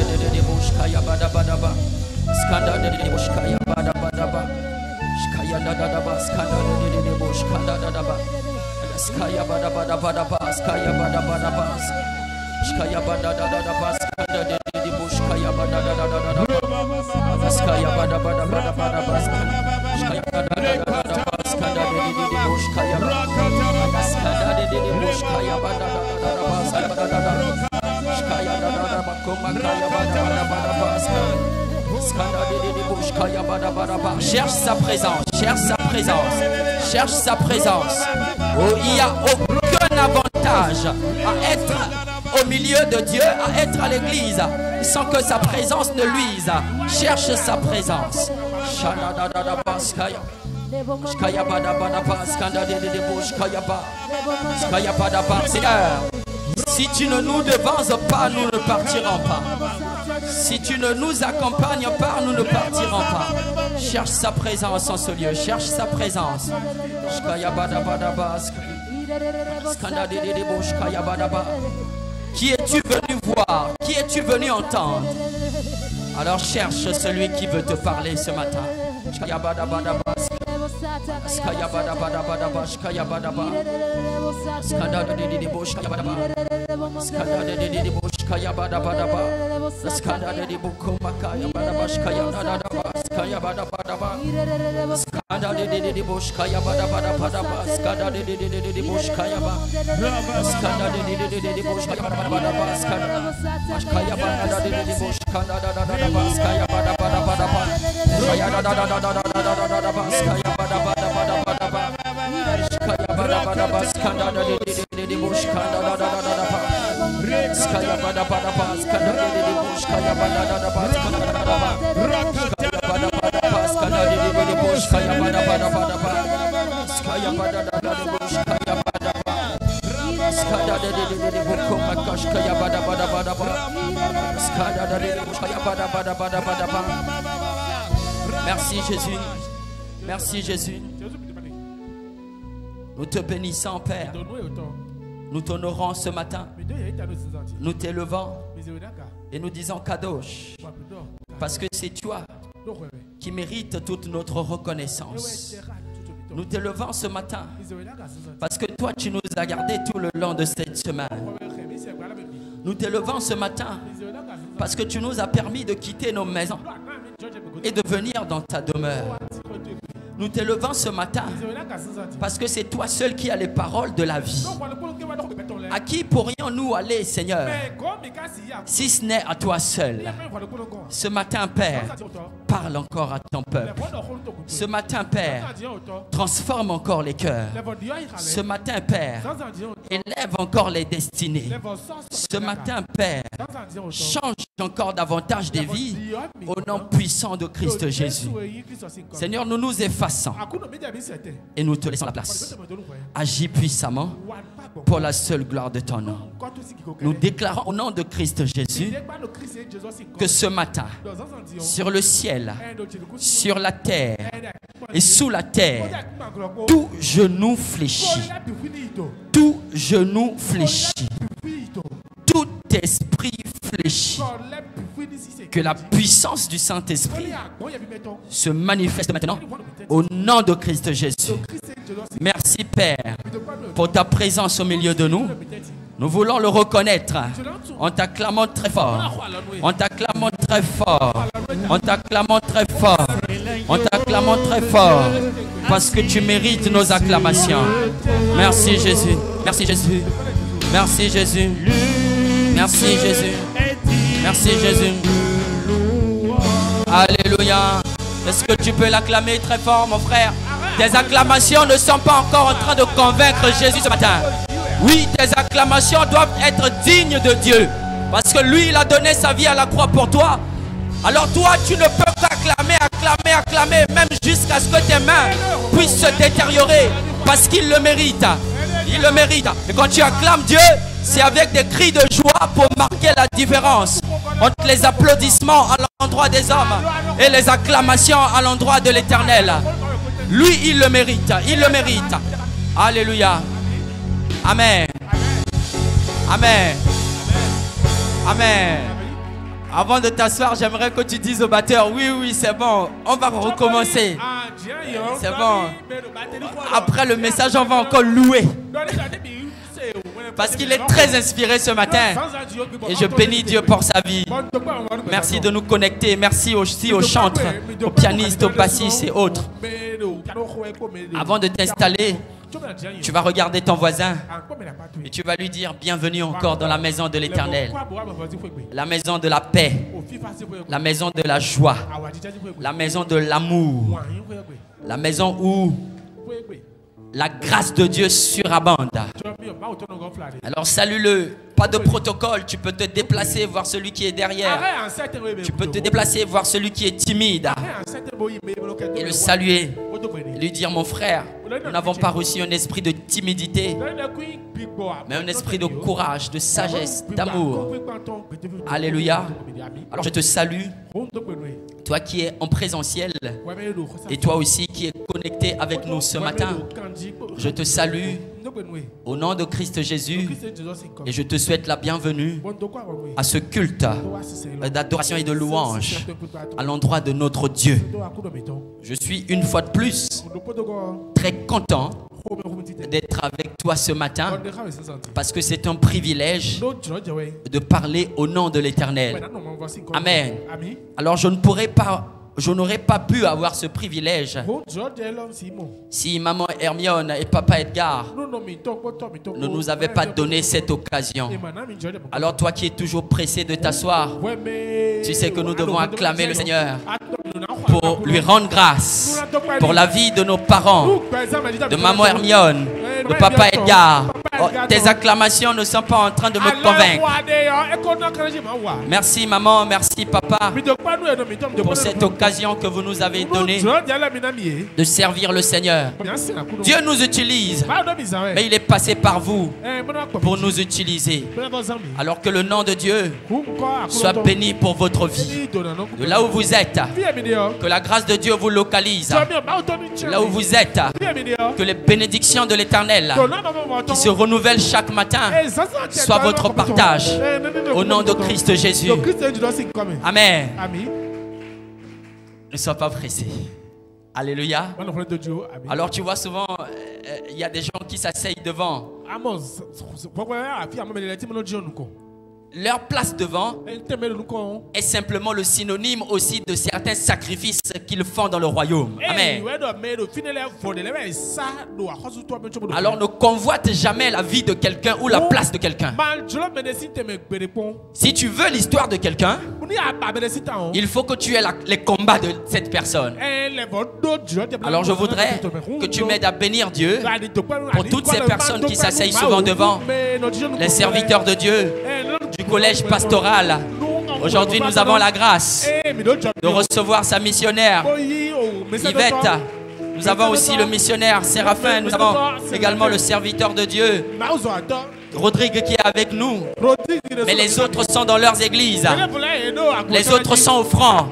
de bushkaya bada bada ba. Skanda de bushkaya bada bada ba. Shkaya da da ba. Skanda de bushkanda da ba. Skaya bada bada bada ba. Skaya bada bada ba. Shkaya bada da da ba. Skanda de bushkaya bada da da da ba. Skaya bada bada bada bada ba. Shkaya bada da da da ba. Skanda de bushkaya bada. Skanda de bushkaya bada da da da ba. Skaya bada da da. Shkaya da da ba. Komakaya bada bada bada ba. Cherche sa présence, cherche sa présence, cherche sa présence. Oh, il n'y a aucun avantage à être au milieu de Dieu, à être à l'église, sans que sa présence ne luise. Cherche sa présence. Seigneur, si tu ne nous devances pas, nous ne partirons pas. Si tu ne nous accompagnes pas, nous ne partirons pas. Cherche sa présence en ce lieu. Cherche sa présence. Qui es-tu venu voir? Qui es-tu venu entendre? Alors cherche celui qui veut te parler ce matin. Merci Jésus. Merci Jésus. Nous te bénissons, Père. Nous t'honorons ce matin. Nous t'élevons et nous disons Kadosh. Parce que c'est toi qui mérites toute notre reconnaissance. Nous t'élevons ce matin parce que toi tu nous as gardés tout le long de cette semaine. Nous t'élevons ce matin parce que tu nous as permis de quitter nos maisons et de venir dans ta demeure. Nous t'élevons ce matin parce que c'est toi seul qui as les paroles de la vie. À qui pourrions-nous aller, Seigneur, si ce n'est à toi seul? Ce matin, Père, parle encore à ton peuple. Ce matin, Père, transforme encore les cœurs. Ce matin, Père, élève encore les destinées. Ce matin, Père, change encore davantage des vies au nom puissant de Christ Jésus. Seigneur, nous nous effaçons et nous te laissons la place. Agis puissamment pour la seule gloire de ton nom. Nous déclarons au nom de Christ Jésus que ce matin, sur le ciel, sur la terre et sous la terre, tout genou fléchit, tout genou fléchit, tout esprit fléchit. Que la puissance du Saint-Esprit se manifeste maintenant au nom de Christ Jésus. Merci Père pour ta présence au milieu de nous. Nous voulons le reconnaître en t'acclamant très fort, en t'acclamant très fort, en t'acclamant très fort, en t'acclamant très fort, parce que tu mérites nos acclamations. Merci Jésus, merci Jésus, merci Jésus, merci Jésus, merci Jésus. Alléluia. Est-ce que tu peux l'acclamer très fort, mon frère? Tes acclamations ne sont pas encore en train de convaincre Jésus ce matin. Oui, tes acclamations doivent être dignes de Dieu. Parce que lui, il a donné sa vie à la croix pour toi. Alors toi, tu ne peux qu'acclamer, acclamer, acclamer, même jusqu'à ce que tes mains puissent se détériorer. Parce qu'il le mérite. Il le mérite. Et quand tu acclames Dieu, c'est avec des cris de joie pour marquer la différence entre les applaudissements à l'endroit des hommes et les acclamations à l'endroit de l'Éternel. Lui, il le mérite. Il le mérite. Alléluia. Amen. Amen. Amen. Avant de t'asseoir, j'aimerais que tu dises au batteur, oui, oui, c'est bon, on va recommencer. C'est bon. Après le message, on va encore louer. Parce qu'il est très inspiré ce matin. Et je bénis Dieu pour sa vie. Merci de nous connecter. Merci aussi aux chantres, aux pianistes, aux bassistes et autres. Avant de t'installer, tu vas regarder ton voisin et tu vas lui dire bienvenue encore dans la maison de l'Éternel. La maison de la paix. La maison de la joie. La maison de l'amour. La maison où la grâce de Dieu surabonde. Alors salue-le. Pas de protocole. Tu peux te déplacer, voir celui qui est derrière. Tu peux te déplacer, voir celui qui est timide. Et le saluer. Et lui dire, mon frère, nous n'avons pas reçu un esprit de timidité, mais un esprit de courage, de sagesse, d'amour. Alléluia. Alors je te salue, toi qui es en présentiel, et toi aussi qui es connecté avec nous ce matin. Je te salue au nom de Christ Jésus et je te souhaite la bienvenue à ce culte d'adoration et de louange à l'endroit de notre Dieu. Je suis une fois de plus très content d'être avec toi ce matin parce que c'est un privilège de parler au nom de l'Éternel. Amen. Alors je n'aurais pas pu avoir ce privilège si maman Hermione et papa Edgar ne nous avaient pas donné cette occasion. Alors toi qui es toujours pressé de t'asseoir, tu sais que nous devons acclamer le Seigneur pour lui rendre grâce pour la vie de nos parents, de maman Hermione, de papa Edgar. Oh, tes acclamations ne sont pas en train de me convaincre. Merci maman, merci papa pour cette occasion que vous nous avez donnée de servir le Seigneur. Dieu nous utilise, mais il est passé par vous pour nous utiliser. Alors que le nom de Dieu soit béni pour votre vie. De là où vous êtes, que la grâce de Dieu vous localise. Là où vous êtes, que les bénédictions de l'Éternel qui se renouvellent chaque matin soient votre partage. Au nom de Christ Jésus. Amen. Ne sois pas pressé. Alléluia. Alors tu vois souvent, il y a des gens qui s'asseyent devant. Leur place devant est simplement le synonyme aussi de certains sacrifices qu'ils font dans le royaume. Amen. Alors ne convoite jamais la vie de quelqu'un ou la place de quelqu'un. Si tu veux l'histoire de quelqu'un, il faut que tu aies les combats de cette personne. Alors je voudrais que tu m'aides à bénir Dieu pour toutes ces personnes qui s'asseyent souvent devant, les serviteurs de Dieu du collège pastoral. Aujourd'hui, nous avons la grâce de recevoir sa missionnaire, Yvette. Nous avons aussi le missionnaire Séraphin. Nous avons également le serviteur de Dieu, Rodrigue, qui est avec nous. Mais les autres sont dans leurs églises. Les autres sont au front.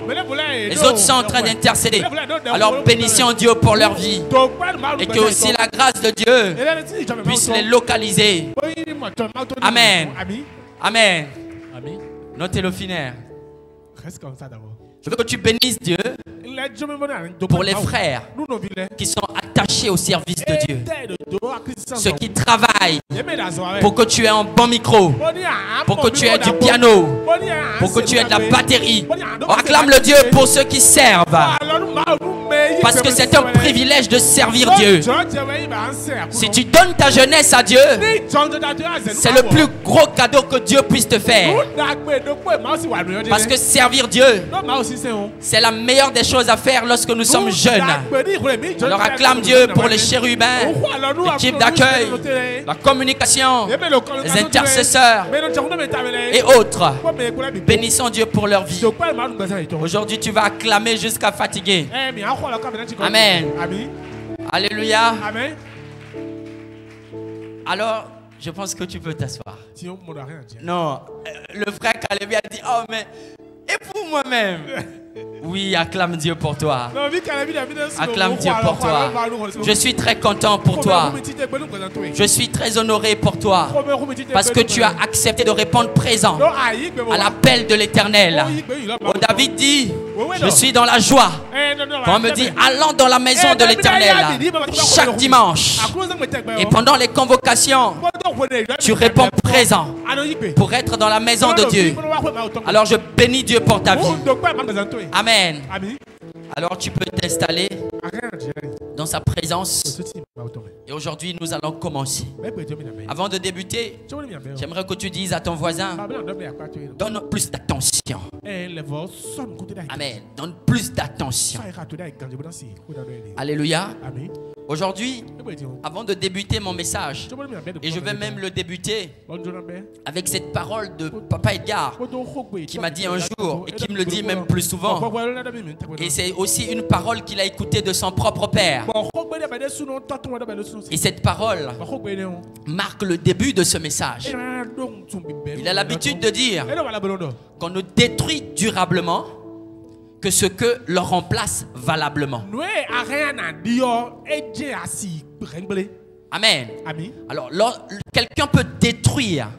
Les autres sont en train d'intercéder. Alors bénissons Dieu pour leur vie. Et que aussi la grâce de Dieu puisse les localiser. Amen. Amen. Notez le finaire. Je veux que tu bénisses Dieu pour les frères qui sont attachés au service de Dieu. Ceux qui travaillent pour que tu aies un bon micro, pour que tu aies du piano, pour que tu aies de la batterie. On acclame le Dieu pour ceux qui servent. Parce que c'est un privilège de servir Dieu. Si tu donnes ta jeunesse à Dieu, c'est le plus gros cadeau que Dieu puisse te faire. Parce que servir Dieu, c'est la meilleure des choses à faire lorsque nous sommes jeunes. Alors acclame Dieu pour les chérubins, l'équipe d'accueil, la communication, les intercesseurs et autres. Bénissons Dieu pour leur vie. Aujourd'hui, tu vas acclamer jusqu'à fatiguer. Amen. Alléluia. Alors, je pense que tu peux t'asseoir. Non, le frère Caleb a dit, oh mais... Et fou moi-même. Oui, acclame Dieu pour toi. Acclame Dieu pour toi. Je suis très content pour toi. Je suis très honoré pour toi. Parce que tu as accepté de répondre présent à l'appel de l'Éternel. Oh, David dit, je suis dans la joie. Quand on me dit, allons dans la maison de l'Éternel chaque dimanche. Et pendant les convocations, tu réponds présent pour être dans la maison de Dieu. Alors je bénis Dieu pour ta vie. Amen. Alors tu peux t'installer dans sa présence. Et aujourd'hui nous allons commencer. Avant de débuter, j'aimerais que tu dises à ton voisin, donne plus d'attention. Amen. Donne plus d'attention. Alléluia. Aujourd'hui, avant de débuter mon message, et je vais même le débuter avec cette parole de Papa Edgar qui m'a dit un jour et qui me le dit même plus souvent. Et c'est aussi une parole qu'il a écoutée de son propre père. Et cette parole marque le début de ce message. Il a l'habitude de dire qu'on ne détruit durablement que ce que l'on remplace valablement. Amen. Alors, quelqu'un peut détruire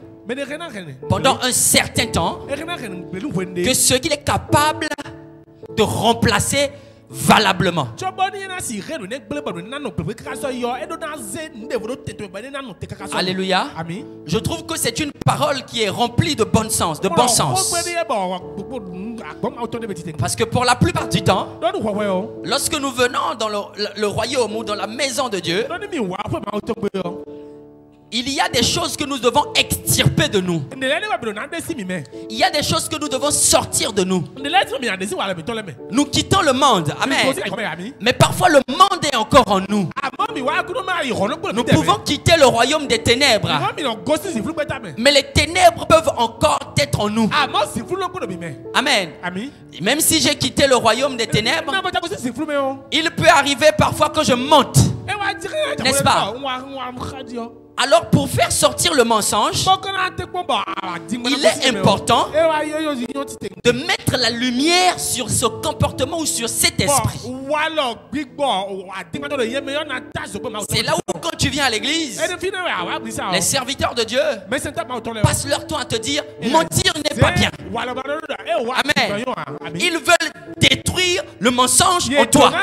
pendant un certain temps que ce qu'il est capable de remplacer valablement. Alléluia. Je trouve que c'est une parole qui est remplie de bon sens, Parce que pour la plupart du temps, lorsque nous venons dans le royaume ou dans la maison de Dieu, il y a des choses que nous devons extirper de nous. Il y a des choses que nous devons sortir de nous. Nous quittons le monde. Amen. Mais parfois le monde est encore en nous. Nous pouvons quitter le royaume des ténèbres. Mais les ténèbres peuvent encore être en nous. Amen. Et même si j'ai quitté le royaume des ténèbres, il peut arriver parfois que je monte. N'est-ce pas? Alors pour faire sortir le mensonge, il est important de mettre la lumière sur ce comportement ou sur cet esprit. C'est là où quand tu viens à l'église, les serviteurs de Dieu passent leur temps à te dire mentir n'est pas bien. Amen. Ils veulent détruire le mensonge en toi.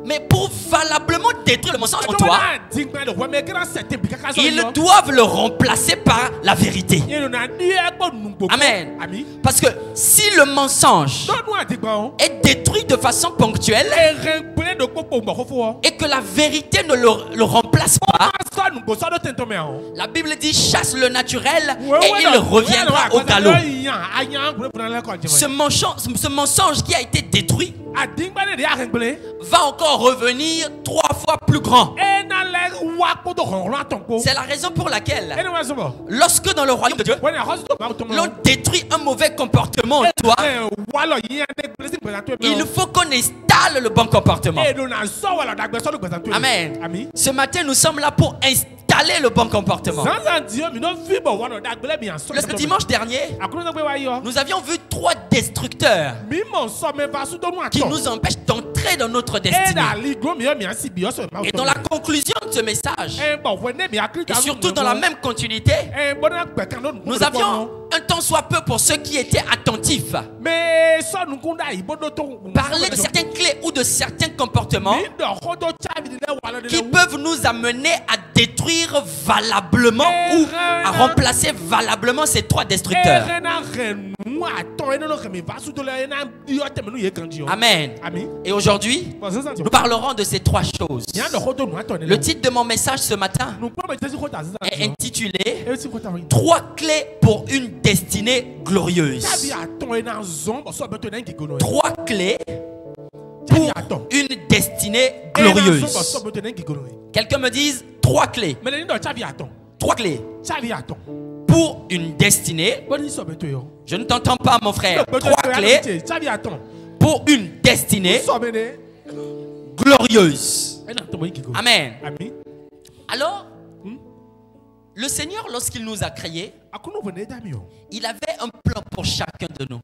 Mais pour valablement détruire le mensonge en toi, ils doivent le remplacer par la vérité. Amen. Parce que si le mensonge est détruit de façon ponctuelle et que la vérité ne le remplace pas, la Bible dit chasse le naturel et il reviendra au galop. Ce mensonge qui a été détruit va encore revenir 3 fois plus grand. C'est la raison pour laquelle lorsque dans le royaume de Dieu l'on détruit un mauvais comportement en toi, il faut qu'on installe le bon comportement. Amen. Ce matin nous sommes là pour installer le bon comportement. Le dimanche dernier, nous avions vu 3 destructeurs qui nous empêchent d'entrer dans notre destinée. Et dans la conclusion de ce message, et surtout dans la même continuité, nous avions un temps soit peu pour ceux qui étaient attentifs parler de certaines clés ou de certains comportements qui peuvent nous amener à détruire valablement ou à remplacer valablement ces 3 destructeurs. Amen. Et aujourd'hui, nous parlerons de ces 3 choses. Le titre de mon message ce matin est intitulé 3 clés pour une destinée glorieuse. 3 clés pour une destinée glorieuse. Quelqu'un me dise 3 clés. 3 clés pour une destinée. Je ne t'entends pas, mon frère. 3 clés pour une destinée glorieuse. Amen. Alors, Le Seigneur, lorsqu'il nous a créés, il avait un plan pour chacun de nous.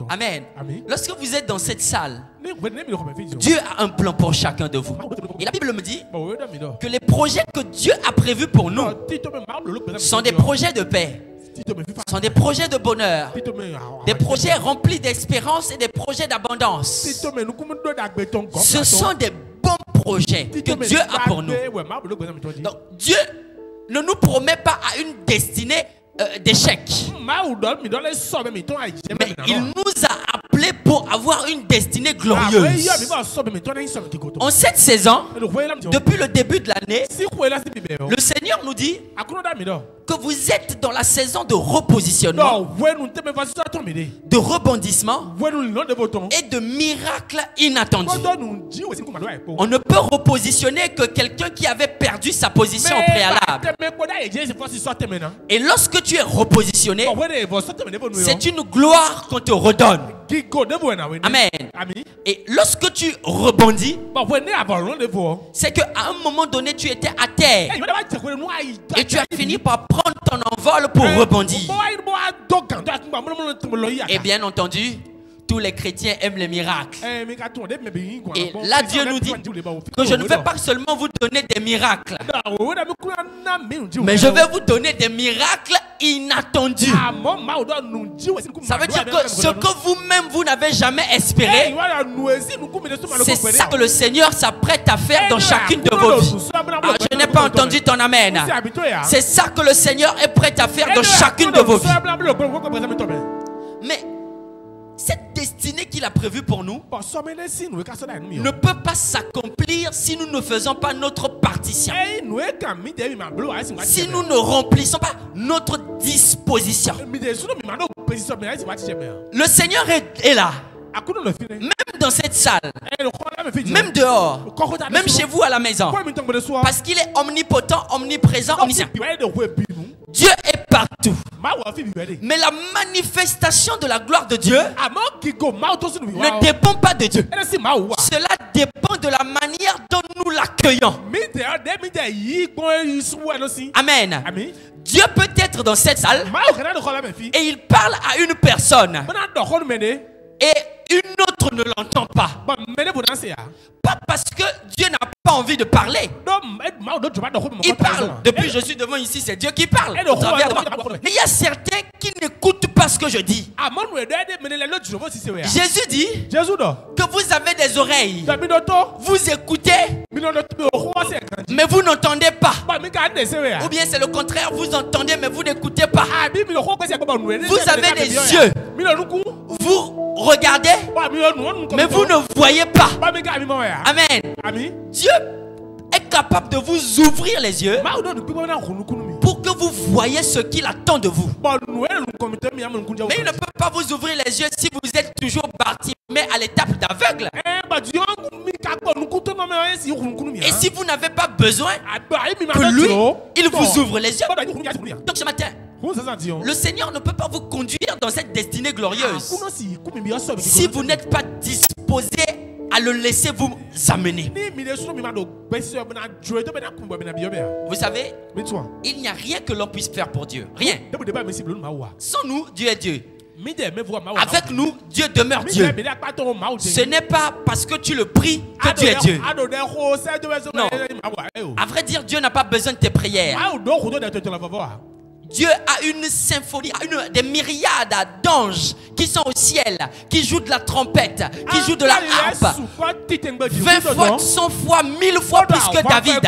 Amen. Lorsque vous êtes dans cette salle, Dieu a un plan pour chacun de vous. Et la Bible me dit que les projets que Dieu a prévus pour nous sont des projets de paix, sont des projets de bonheur, des projets remplis d'espérance et des projets d'abondance. Ce sont des bons projets que Dieu a pour nous. Donc Dieu ne nous promet pas à une destinée d'échec. Mais il nous a appelés pour avoir une destinée glorieuse. En cette saison, depuis le début de l'année, le Seigneur nous dit que vous êtes dans la saison de repositionnement, de rebondissement et de miracles inattendus. On ne peut repositionner que quelqu'un qui avait perdu sa position au préalable. Et lorsque tu es repositionné, c'est une gloire qu'on te redonne. Amen. Et lorsque tu rebondis, c'est qu'à un moment donné, tu étais à terre et tu as fini par prendre ton envol pour rebondir. Et bien entendu, tous les chrétiens aiment les miracles. Et là, Dieu nous dit que je ne vais pas seulement vous donner des miracles, mais je vais vous donner des miracles inattendus. Ça veut dire que ce que vous-même vous n'avez jamais espéré, c'est ça que le Seigneur s'apprête à faire dans chacune de vos vies. Ah, je n'ai pas entendu ton amen. C'est ça que le Seigneur est prêt à faire dans chacune de vos vies. Mais cette destinée qu'il a prévue pour nous ne peut pas s'accomplir si nous ne faisons pas notre partition. Si nous ne remplissons pas notre disposition. Le Seigneur est là. Même dans cette salle, même dehors, même chez vous à la maison. Parce qu'il est omnipotent, omniprésent, omniscient. Dieu est partout. Mais la manifestation de la gloire de Dieu ne dépend pas de Dieu. Cela dépend de la manière dont nous l'accueillons. Amen. Dieu peut être dans cette salle et il parle à une personne et une autre ne l'entend pas. Pas parce que Dieu n'a pas envie de parler. Il parle. Depuis que je suis devant ici, c'est Dieu qui parle. Mais il y a certains qui n'écoutent pas ce que je dis. Jésus dit que vous avez des oreilles. Vous écoutez, mais vous n'entendez pas. Ou bien c'est le contraire, vous entendez, mais vous n'écoutez pas. Vous avez des yeux. Vous regardez, mais vous ne voyez pas. Amen. Dieu est capable de vous ouvrir les yeux pour que vous voyez ce qu'il attend de vous. Mais il ne peut pas vous ouvrir les yeux si vous êtes toujours Bartimée à l'étape d'aveugle. Et si vous n'avez pas besoin que lui, il vous ouvre les yeux. Donc ce matin, le Seigneur ne peut pas vous conduire dans cette destinée glorieuse si vous n'êtes pas disposé à le laisser vous amener. Vous savez, il n'y a rien que l'on puisse faire pour Dieu. Rien. Sans nous, Dieu est Dieu. Avec nous, Dieu demeure Dieu. Ce n'est pas parce que tu le pries que Dieu est Dieu. Non. À vrai dire, Dieu n'a pas besoin de tes prières. Dieu a une symphonie, des myriades d'anges qui sont au ciel, qui jouent de la trompette, qui jouent de la harpe. 20 fois, 100 fois, 1000 fois plus que David.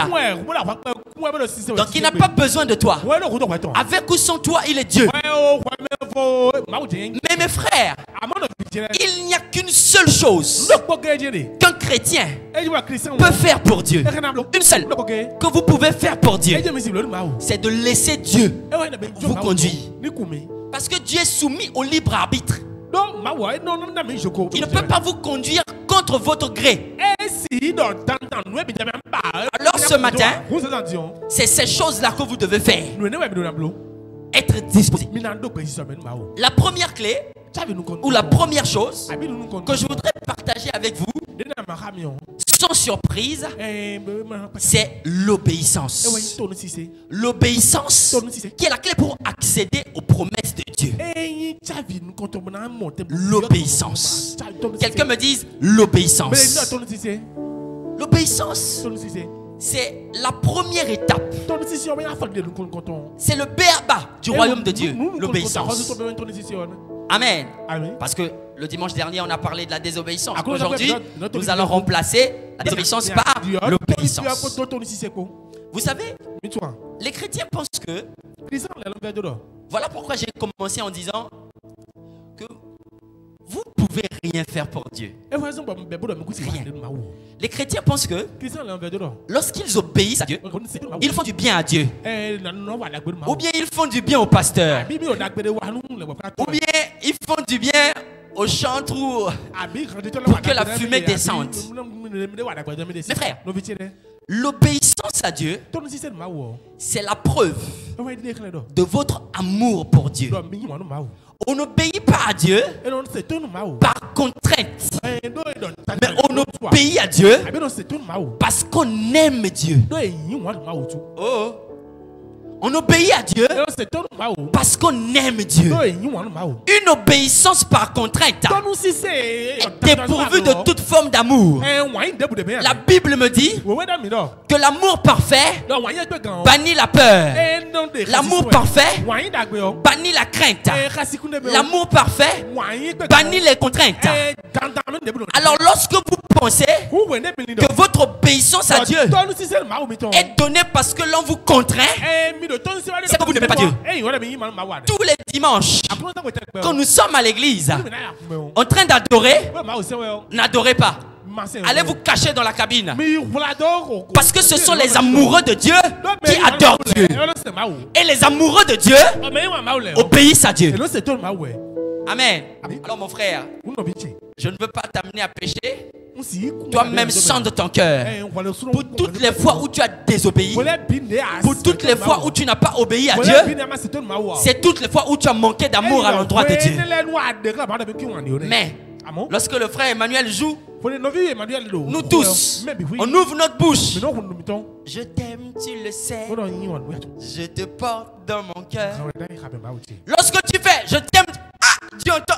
Donc il n'a pas besoin de toi. Avec ou sans toi, il est Dieu. Mais mes frères, il n'y a qu'une seule chose qu'un chrétien peut faire pour Dieu. Une seule que vous pouvez faire pour Dieu, c'est de laisser Dieu vous conduire. Parce que Dieu est soumis au libre arbitre. Il ne peut pas vous conduire contre votre gré. Alors ce matin, c'est ces choses-là que vous devez faire. Être disposé. La première clé, ou la première chose que je voudrais partager avec vous, sans surprise, c'est l'obéissance. L'obéissance qui est la clé pour accéder aux promesses de Dieu. L'obéissance. Quelqu'un me dise l'obéissance. L'obéissance, c'est la première étape. C'est le b.a.-ba du royaume de Dieu. L'obéissance. Amen. Parce que le dimanche dernier, on a parlé de la désobéissance. Aujourd'hui, nous allons remplacer la désobéissance par l'obéissance. Vous savez, les chrétiens pensent que... Voilà pourquoi j'ai commencé en disant que vous ne pouvez rien faire pour Dieu. Rien. Les chrétiens pensent que lorsqu'ils obéissent à Dieu, ils font du bien à Dieu. Ou bien ils font du bien au pasteur. Ou bien ils font du bien au chantre pour que la fumée descende. Mes frères, l'obéissance à Dieu, c'est la preuve de votre amour pour Dieu. On n'obéit pas à Dieu par contrainte, mais on obéit à Dieu parce qu'on aime Dieu. Oh. On obéit à Dieu parce qu'on aime Dieu. Une obéissance par contrainte est dépourvue de toute forme d'amour. La Bible me dit que l'amour parfait bannit la peur. L'amour parfait bannit la crainte. L'amour parfait bannit les contraintes. Alors lorsque vous pensez que votre obéissance à Dieu est donnée parce que l'on vous contraint, c'est que vous n'aimez pas Dieu. Tous les dimanches, quand nous sommes à l'église en train d'adorer, n'adorez pas. Allez vous cacher dans la cabine. Parce que ce sont les amoureux de Dieu qui adorent Dieu. Et les amoureux de Dieu obéissent à Dieu. Amen. Alors mon frère, je ne veux pas t'amener à pécher. Toi-même sonde ton cœur. Pour toutes les fois où tu as désobéi, pour toutes les fois où tu n'as pas obéi à Dieu, c'est toutes les fois où tu as manqué d'amour à l'endroit de Dieu. Mais lorsque le frère Emmanuel joue, nous tous, on ouvre notre bouche. Je t'aime, tu le sais. Je te porte dans mon cœur. Lorsque tu fais, je t'aime, Dieu entend.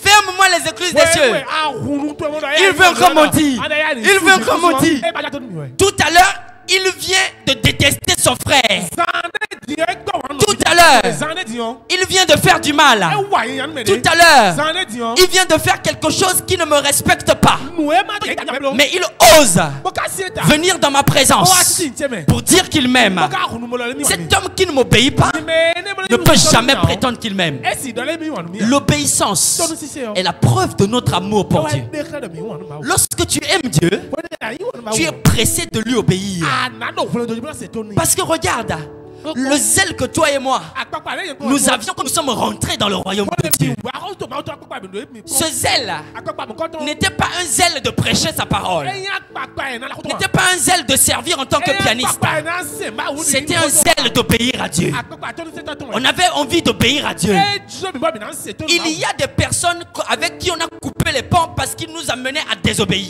Ferme-moi les écluses des cieux. Il veut encore mentir. Il veut encore mentir. Tout à l'heure, il vient de détester son frère. Tout à l'heure, il vient de faire du mal. Tout à l'heure, il vient de faire quelque chose qui ne me respecte pas. Mais il ose venir dans ma présence pour dire qu'il m'aime. Cet homme qui ne m'obéit pas ne peut jamais prétendre qu'il m'aime. L'obéissance est la preuve de notre amour pour Dieu. Lorsque tu aimes Dieu, tu es pressé de lui obéir. Parce que regarde, le zèle que toi et moi nous avions quand nous sommes rentrés dans le royaume de Dieu, ce zèle n'était pas un zèle de prêcher sa parole, n'était pas un zèle de servir en tant que pianiste, c'était un zèle d'obéir à Dieu. On avait envie d'obéir à Dieu. Il y a des personnes avec qui on a coupé les ponts parce qu'ils nous amenaient à désobéir.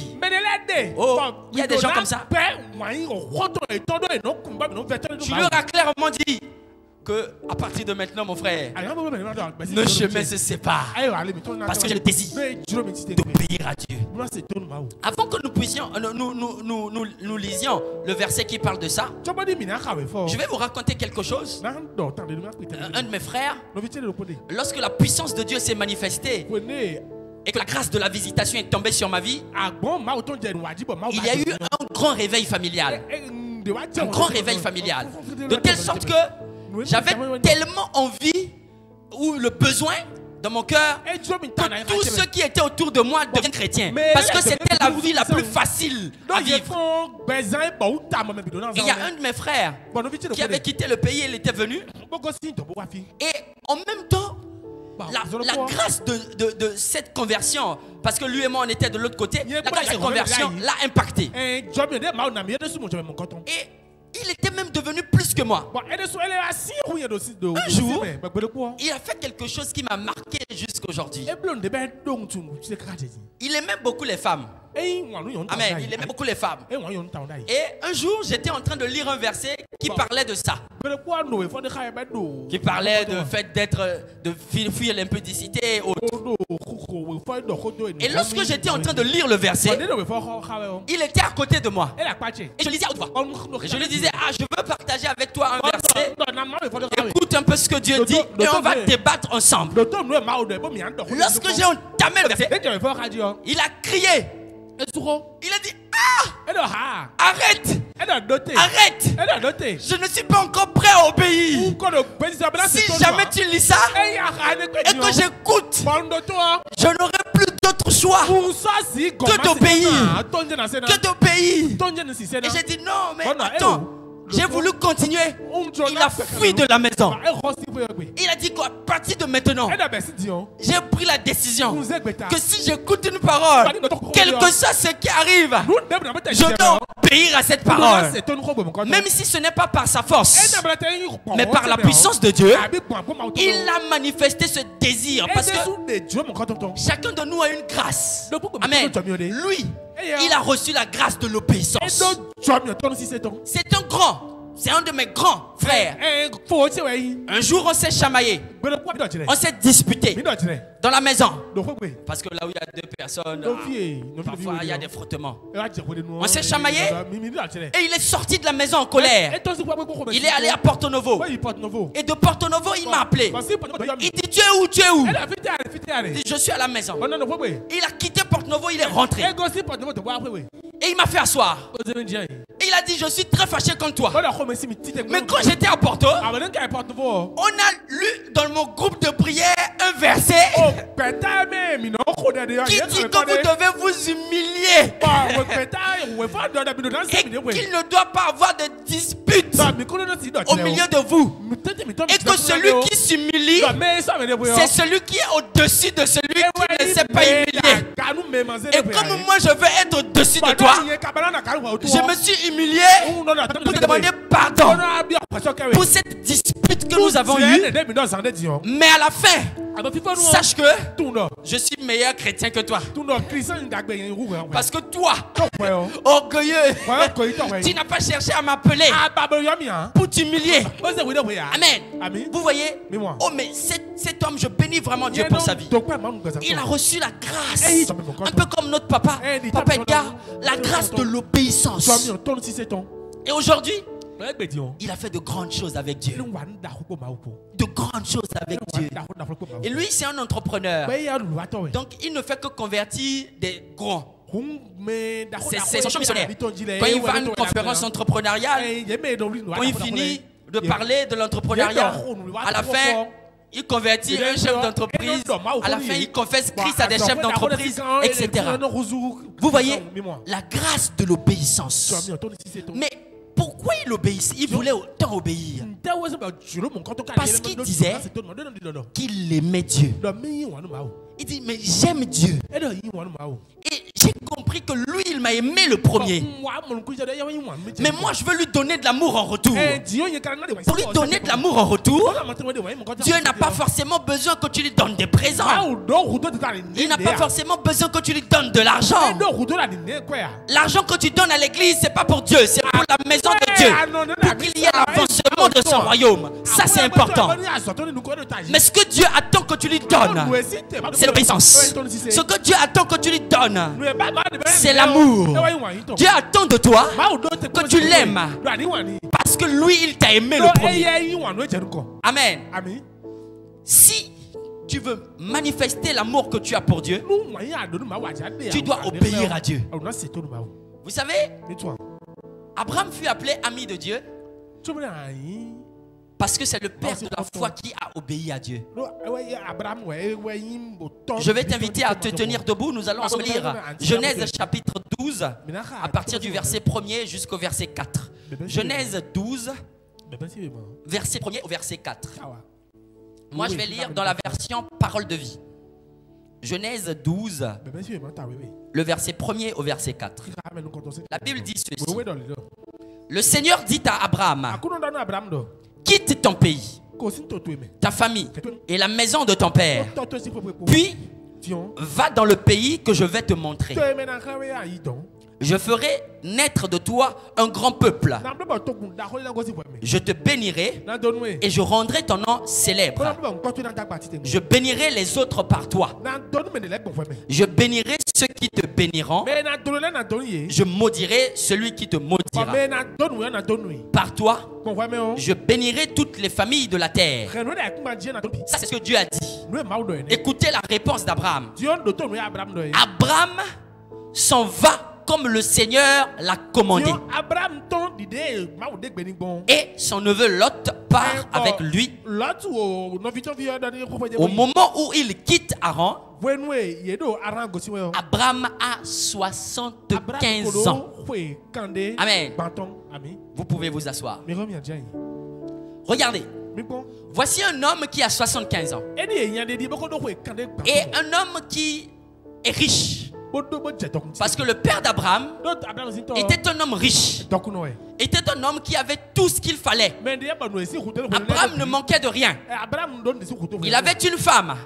Oh, il y a des gens comme ça. Tu leur as clairement dit que à partir de maintenant, mon frère, nos chemins se séparent parce que j'ai le désir d'obéir à Dieu. Avant que nous puissions, nous lisions le verset qui parle de ça, je vais vous raconter quelque chose. Un de mes frères, lorsque la puissance de Dieu s'est manifestée et que la grâce de la visitation est tombée sur ma vie, il y a eu un grand réveil familial. Un grand réveil familial. De telle sorte que j'avais tellement envie ou le besoin dans mon cœur que tous ceux qui étaient autour de moi deviennent chrétiens. Parce que c'était la vie la plus facile à vivre. Il y a un de mes frères qui avait quitté le pays, il était venu. Et en même temps, la grâce de cette conversion, parce que lui et moi on était de l'autre côté, la grâce de cette conversion l'a impacté. Et il était même devenu plus que moi. Un jour, il a fait quelque chose qui m'a marqué marqué jusqu'aujourd'hui. Il aimait beaucoup les femmes. Amen. Il aimait beaucoup les femmes. Et un jour, j'étais en train de lire un verset qui parlait de ça. Qui parlait du fait de fuir l'impudicité et autres. Et lorsque j'étais en train de lire le verset, il était à côté de moi. Et je lisais à haute voix. Et je lui disais, je veux partager avec toi un verset. Écoute un peu ce que Dieu dit et on va débattre ensemble. Lorsque j'ai entamé le verset, il a crié. Il a dit, arrête! Arrête! Je ne suis pas encore prêt à obéir. Si jamais tu lis ça et que j'écoute, je n'aurai plus d'autre choix que d'obéir. Et j'ai dit non, mais attends. J'ai voulu continuer. Il a fui de la maison. Il a dit qu'à partir de maintenant, j'ai pris la décision que si j'écoute une parole, quel que soit ce qui arrive, je dois obéir à cette parole. Même si ce n'est pas par sa force, mais par la puissance de Dieu, il a manifesté ce désir. Parce que chacun de nous a une grâce. Amen. Lui, il a reçu la grâce de l'obéissance. C'est un grand. C'est un de mes grands frères. Un jour, on s'est chamaillé. On s'est disputé dans la maison. Parce que là où il y a deux personnes, parfois il y a des frottements. On s'est chamaillé et il est sorti de la maison en colère. Il est allé à Porto Novo. Et de Porto Novo, il m'a appelé. Il dit, tu es où? Tu es où? Il dit, je suis à la maison. Il a quitté Porto Novo, il est rentré. Et il m'a fait asseoir. Et il a dit, je suis très fâché contre toi. Mais quand j'étais à Porto, on a lu dans mon groupe de prière un verset qui dit que vous devez vous humilier et qu'il ne doit pas avoir de dispute au milieu de vous. Et que celui qui s'humilie, c'est celui qui est au-dessus de celui qui ne s'est pas humilié. Et comme moi je veux être au-dessus de toi, je me suis humilié pour te demander pardon pour cette dispute que nous avons eue. Mais à la fin, sache que je suis meilleur chrétien que toi. Parce que toi, orgueilleux, tu n'as pas cherché à m'appeler pour t'humilier. Amen. Vous voyez? Oh, mais cet homme, je bénis vraiment Dieu pour sa vie. Il a reçu la grâce. Un peu comme notre papa, Papa Edgar, la grâce de l'obéissance. Et aujourd'hui, il a fait de grandes choses avec Dieu. De grandes choses avec Dieu. Et lui, c'est un entrepreneur. Donc, il ne fait que convertir des grands. C'est son champ missionnaire. Quand il va à une conférence entrepreneuriale, quand il finit de parler de l'entrepreneuriat, à la fin, il convertit un chef d'entreprise. À la fin, il confesse Christ à des chefs d'entreprise, etc. Vous voyez, la grâce de l'obéissance. Mais pourquoi il obéissait? Il voulait autant obéir. Parce qu'il disait qu'il aimait Dieu. Il dit, mais j'aime Dieu. Et j'ai compris que lui, il m'a aimé le premier. Mais moi, je veux lui donner de l'amour en retour. Pour lui donner de l'amour en retour, Dieu n'a pas forcément besoin que tu lui donnes des présents. Il n'a pas forcément besoin que tu lui donnes de l'argent. L'argent que tu donnes à l'église, c'est pas pour Dieu, c'est pour la maison de Dieu. Pour qu'il y ait l'avancement de son royaume. Ça, c'est important. Mais ce que Dieu attend que tu lui donnes, c'est l'obéissance. Ce que Dieu attend que tu lui donnes, c'est l'amour. Dieu attend de toi que tu l'aimes. Parce que lui, il t'a aimé le premier. Amen. Si tu veux manifester l'amour que tu as pour Dieu, tu dois obéir à Dieu. Vous savez, Abraham fut appelé ami de Dieu parce que c'est le père de la foi qui a obéi à Dieu. Je vais t'inviter à te tenir debout. Nous allons lire Genèse chapitre 12 à partir du verset 1er jusqu'au verset 4. Genèse 12, verset 1er au verset 4. Moi, je vais lire dans la version Parole de vie. Genèse 12, le verset 1er au verset 4. La Bible dit ceci. Le Seigneur dit à Abraham, quitte ton pays ta famille et la maison de ton père. Puis, va dans le pays que je vais te montrer. Je ferai naître de toi un grand peuple. Je te bénirai et je rendrai ton nom célèbre. Je bénirai les autres par toi. Je bénirai ceux qui te béniront. Je maudirai celui qui te maudira. Par toi, je bénirai toutes les familles de la terre. Ça, c'est ce que Dieu a dit. Écoutez la réponse d'Abraham. Abraham s'en va comme le Seigneur l'a commandé. Et son neveu Lot part avec lui. Au moment où il quitte Haran, Abraham a 75 ans. Amen. Vous pouvez vous asseoir. Regardez. Voici un homme qui a 75 ans. Et un homme qui est riche. Parce que le père d'Abraham était un homme riche. Était un homme qui avait tout ce qu'il fallait. Abraham ne manquait de rien. Il avait une femme,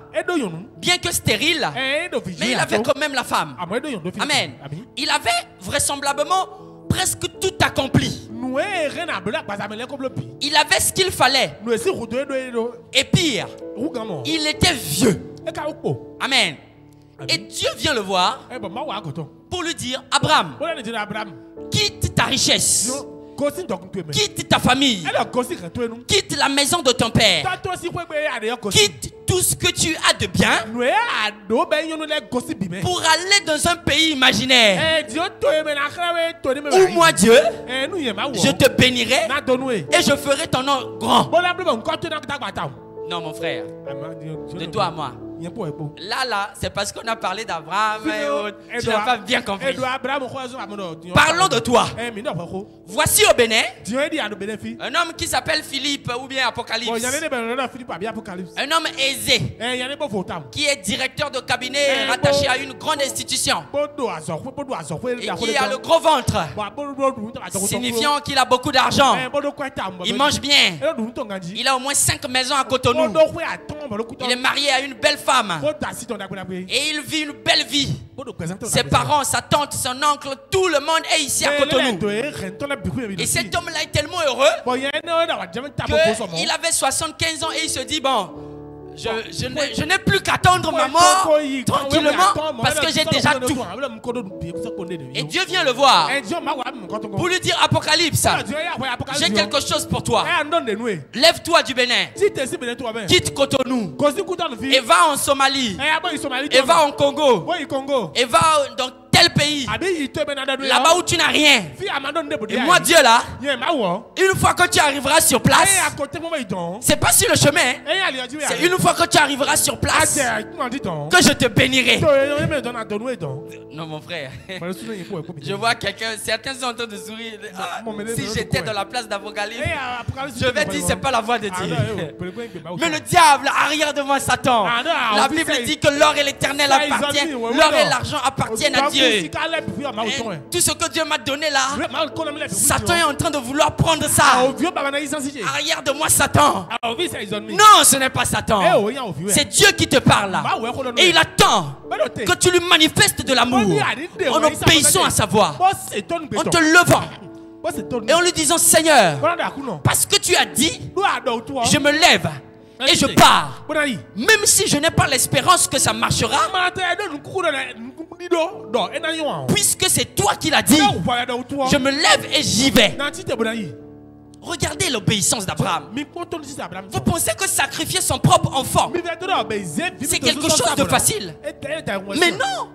bien que stérile, mais il avait quand même la femme. Amen. Il avait vraisemblablement presque tout accompli. Il avait ce qu'il fallait. Et pire, il était vieux. Amen. Et Dieu vient le voir pour lui dire, Abraham, quitte ta richesse, quitte ta famille, quitte la maison de ton père, quitte tout ce que tu as de bien pour aller dans un pays imaginaire où moi Dieu, je te bénirai et je ferai ton nom grand. Non mon frère, de toi à moi. Là, c'est parce qu'on a parlé d'Abraham et autres. Tu n'as pas bien compris. Parlons de toi. Voici au Bénin un homme qui s'appelle Philippe ou bien Apocalypse. Un homme aisé qui est directeur de cabinet rattaché à une grande institution et qui a le gros ventre, signifiant qu'il a beaucoup d'argent. Il mange bien. Il a au moins 5 maisons à Cotonou. Il est marié à une belle femme et il vit une belle vie. Ses parents, sa tante, son oncle, tout le monde est ici à Cotonou. Et cet homme-là est tellement heureux qu'il avait 75 ans et il se dit, bon, je n'ai plus qu'à attendre ma mort tranquillement parce que j'ai déjà tout. Et Dieu vient le voir pour lui dire, Apocalypse, j'ai quelque chose pour toi. Lève-toi du Bénin, quitte Cotonou et va en Somalie et va en Congo et va dans tel pays là-bas où tu n'as rien. Et moi Dieu là, une fois que tu arriveras sur place, c'est pas sur le chemin, c'est une fois que tu arriveras sur place que je te bénirai. Non mon frère, je vois quelqu'un, certains sont en train de sourire. Si j'étais dans la place d'Apocalypse, je vais dire c'est pas la voix de Dieu. Mais le diable arrière de moi Satan. La Bible dit que l'or et l'éternel appartiennent, l'or et l'argent appartiennent à Dieu. Et tout ce que Dieu m'a donné là, Satan est en train de vouloir prendre ça. Arrière de moi Satan. Non, ce n'est pas Satan. C'est Dieu qui te parle là. Et il attend que tu lui manifestes de l'amour en obéissant à sa voix, en te levant et en lui disant, Seigneur, parce que tu as dit, je me lève et je pars. Même si je n'ai pas l'espérance que ça marchera, puisque c'est toi qui l'as dit, je me lève et j'y vais. Regardez l'obéissance d'Abraham. Vous pensez que sacrifier son propre enfant, c'est quelque chose de facile? Mais non!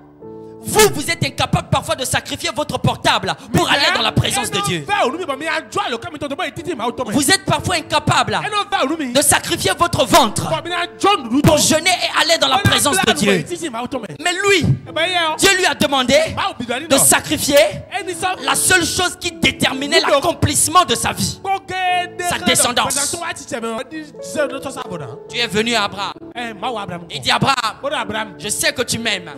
Vous êtes incapable parfois de sacrifier votre portable pour aller dans la présence de Dieu. Vous êtes parfois incapable de sacrifier votre ventre pour jeûner et aller dans la présence de Dieu. Mais lui, Dieu lui a demandé de sacrifier la seule chose qui déterminait l'accomplissement de sa vie, sa descendance. Tu es venu à Abraham et dit, Abraham, je sais que tu m'aimes.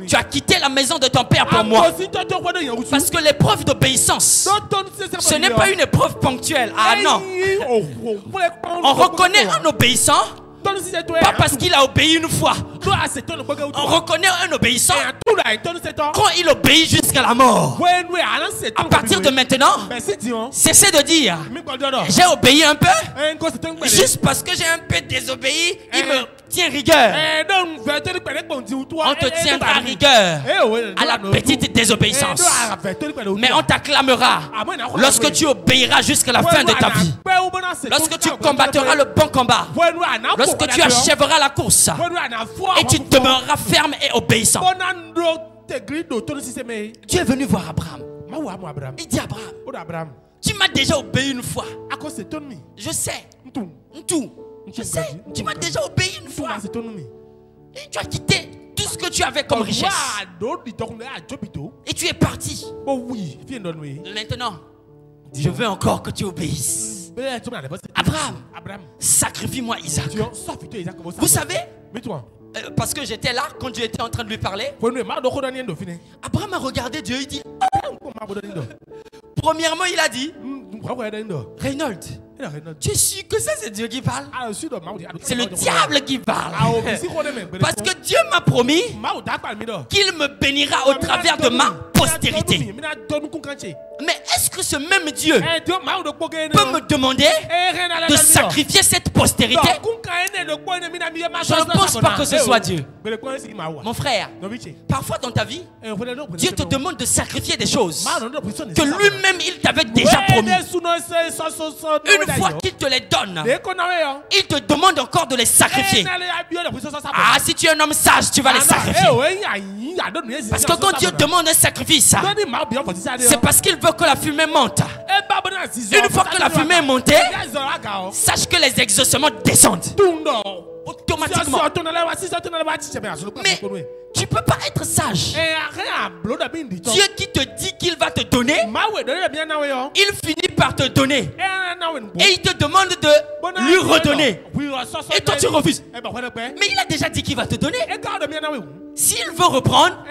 Tu as quitté la la maison de ton père pour moi. Parce que l'épreuve d'obéissance, ce n'est pas une épreuve ponctuelle. Ah non. On reconnaît un obéissant pas parce qu'il a obéi une fois. On reconnaît un obéissant quand il obéit jusqu'à la mort. À partir de maintenant, cessez de dire j'ai obéi un peu. Juste parce que j'ai un peu désobéi, il me tient rigueur. On te tiendra rigueur à la petite désobéissance. Mais on t'acclamera lorsque tu obéiras jusqu'à la fin de ta vie. Lorsque tu combattras le bon combat. Lorsque tu achèveras la course. Et tu demeureras ferme et obéissant. Tu es venu voir Abraham. Il dit Abraham, tu m'as déjà obéi une fois. Je sais. Je sais. Tu m'as déjà obéi une fois. Et tu as quitté tout ce que tu avais comme richesse. Et tu es parti. Maintenant, je veux encore que tu obéisses. Abraham, sacrifie-moi Isaac. Vous savez, parce que j'étais là quand Dieu était en train de lui parler. Abraham a regardé Dieu, il dit premièrement il a dit Reynold, tu es sûr que ça c'est Dieu qui parle? C'est le diable qui parle. Parce que Dieu m'a promis qu'il me bénira au travers de ma postérité. Mais est-ce que ce même Dieu peut me demander de sacrifier cette postérité? Je ne pense pas que ce soit Dieu. Mon frère, parfois dans ta vie, Dieu te demande de sacrifier des choses que lui-même il t'avait déjà promis. Une fois qu'il te les donne, il te demande encore de les sacrifier. Ah, si tu es un homme sage, tu vas les sacrifier. Parce que quand Dieu demande un sacrifice, c'est parce qu'il veut que la fumée monte. Une fois que la fumée est montée, sache que les exaucements descendent automatiquement. Mais tu ne peux pas être sage. Dieu qui te dit qu'il va te donner, il finit par te donner. Et il te demande de lui redonner. Et toi tu refuses. Mais il a déjà dit qu'il va te donner. S'il veut reprendre,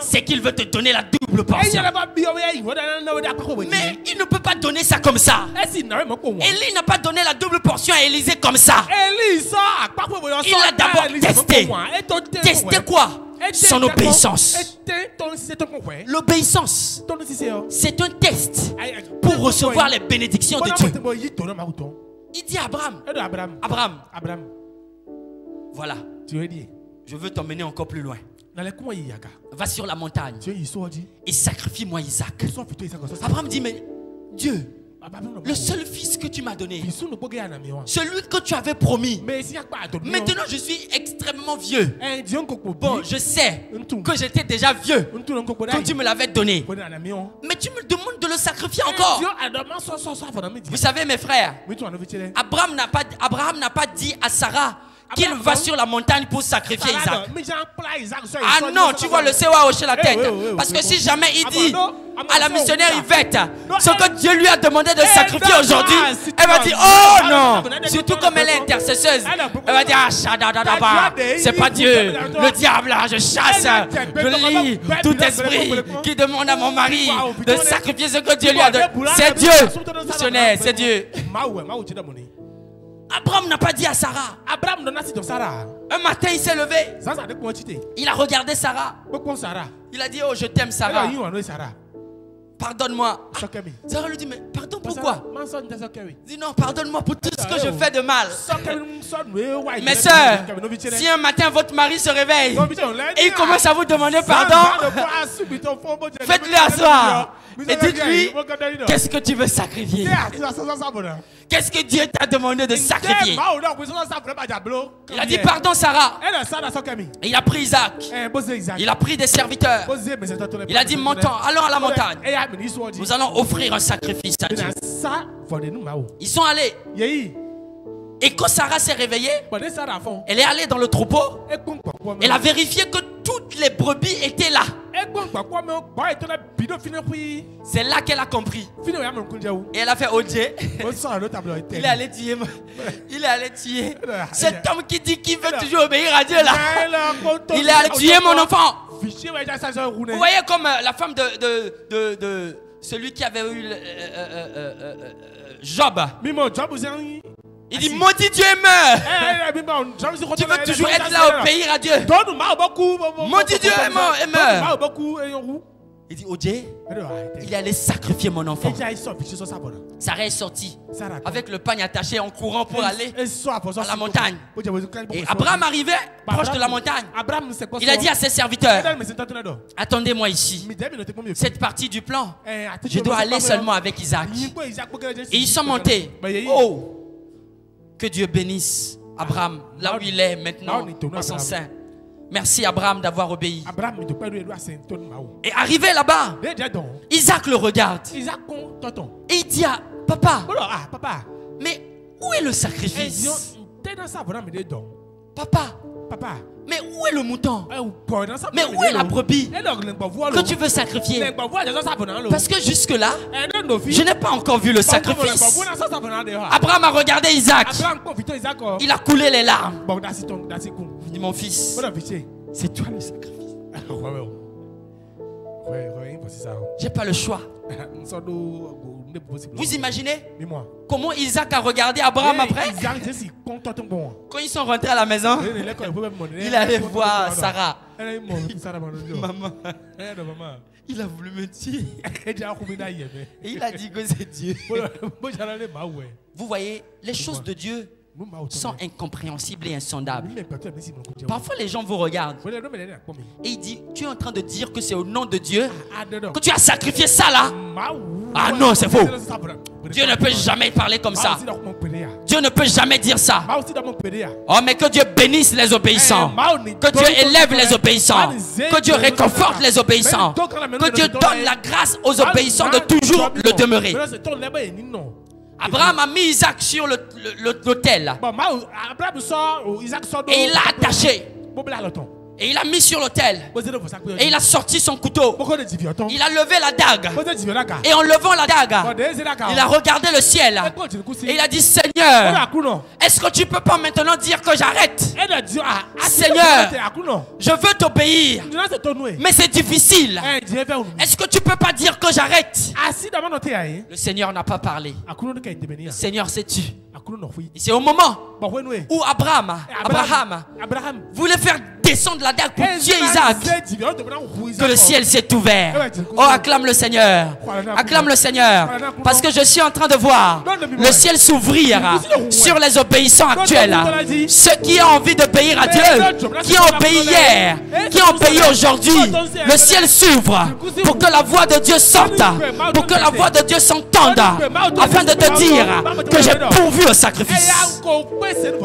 c'est qu'il veut te donner la double portion. Mais il ne peut pas donner ça comme ça. Élie n'a pas donné la double portion à Élisée comme ça. Il a d'abord testé. Testé quoi? Son obéissance. L'obéissance, c'est un test pour recevoir les bénédictions de Dieu. Il dit à Abraham, voilà, je veux t'emmener encore plus loin. Va sur la montagne et sacrifie-moi Isaac. Abraham dit, mais Dieu, le seul fils que tu m'as donné, celui que tu avais promis, maintenant je suis extrêmement vieux. Bon, je sais que j'étais déjà vieux quand tu me l'avais donné, mais tu me demandes de le sacrifier encore. Vous savez mes frères, Abraham n'a pas dit à Sarah qu'il va sur la montagne pour sacrifier Isaac. Ah non, tu vois le COA hocher la tête. Parce que si jamais il dit à la missionnaire Yvette ce que Dieu lui a demandé de sacrifier aujourd'hui, elle va dire oh non. Surtout comme elle est intercesseuse, elle va dire ah c'est pas Dieu, le diable là, je chasse, je lis tout esprit qui demande à mon mari de sacrifier ce que Dieu lui a donné. C'est Dieu, missionnaire, c'est Dieu. Abraham n'a pas dit à Sarah. Un matin il s'est levé. Il a regardé Sarah. Il a dit oh je t'aime Sarah. Pardonne-moi. Sarah lui dit mais pardon pourquoi? Il dit non pardonne-moi pour tout ce que je fais de mal. Mes soeurs, si un matin votre mari se réveille et il commence à vous demander pardon, faites-le asseoir et dites-lui qu'est-ce que tu veux sacrifier? Qu'est-ce que Dieu t'a demandé de sacrifier? Il a dit pardon Sarah. Et il a pris Isaac. Il a pris des serviteurs. Il a dit montons, allons à la montagne. Nous allons offrir un sacrifice à Dieu. Ils sont allés. Et quand Sarah s'est réveillée, elle est allée dans le troupeau. Elle a vérifié que toutes les brebis étaient là. C'est là qu'elle a compris. Et elle a fait Dieu. Il est allé tuer. Il est allé tuer. Cet homme qui dit qu'il veut toujours obéir à Dieu là. Il est allé tuer mon enfant. Vous voyez comme la femme de celui qui avait eu Job. Il dit, maudit Dieu et meurs. Tu veux toujours être là, obéir à Dieu. Maudit Dieu et meurs. Il dit, oh Dieu, il allait sacrifier mon enfant. Sarah est sortie avec le pagne attaché en courant pour aller à la montagne. Et Abraham arrivait proche de la montagne. Il a dit à ses serviteurs, attendez-moi ici. Cette partie du plan, je dois aller seulement avec Isaac. Et ils sont montés. Oh, que Dieu bénisse Abraham là où il est maintenant dans son sein. Merci Abraham d'avoir obéi. Et arrivé là-bas, Isaac le regarde. Et il dit à papa, mais où est le sacrifice? Papa, mais où est le mouton? Mais où est la brebis que tu veux sacrifier? Parce que jusque-là, je n'ai pas encore vu le sacrifice. Abraham a regardé Isaac. Il a coulé les larmes. Il dit, mon fils, c'est toi le sacrifice. J'ai pas le choix. Vous imaginez comment Isaac a regardé Abraham après? Quand ils sont rentrés à la maison, il allait voir Sarah. Maman, il a voulu me tuer. Et il a dit que c'est Dieu. Vous voyez, les choses de Dieu sont incompréhensibles et insondables. Parfois les gens vous regardent et ils disent, tu es en train de dire que c'est au nom de Dieu que tu as sacrifié ça là? Ah non, c'est faux. Dieu ne peut jamais parler comme ça. Dieu ne peut jamais dire ça. Oh, mais que Dieu bénisse les obéissants, que Dieu élève les obéissants, que Dieu réconforte les obéissants, que Dieu donne la grâce aux obéissants de toujours le demeurer. Abraham a mis Isaac sur l'autel et il l'a attaché et il l'a mis sur l'autel et il a sorti son couteau. Il a levé la dague et en levant la dague, il a regardé le ciel et il a dit, Seigneur, est-ce que tu peux pas maintenant dire que j'arrête? Seigneur, je veux t'obéir, mais c'est difficile. Est-ce que tu peux pas dire que j'arrête? Le Seigneur n'a pas parlé. Le Seigneur s'est tu. Et c'est au moment où Abraham voulait faire descendre la dague pour tuer Isaac que le ciel s'est ouvert. Oh, acclame le Seigneur. Acclame le Seigneur. Parce que je suis en train de voir le ciel s'ouvrir sur les obéissants actuels. Ceux qui ont envie d'obéir à Dieu, qui ont obéi hier, qui ont obéi aujourd'hui. Le ciel s'ouvre pour que la voix de Dieu sorte, pour que la voix de Dieu s'entende, afin de te dire que j'ai pourvu au sacrifice.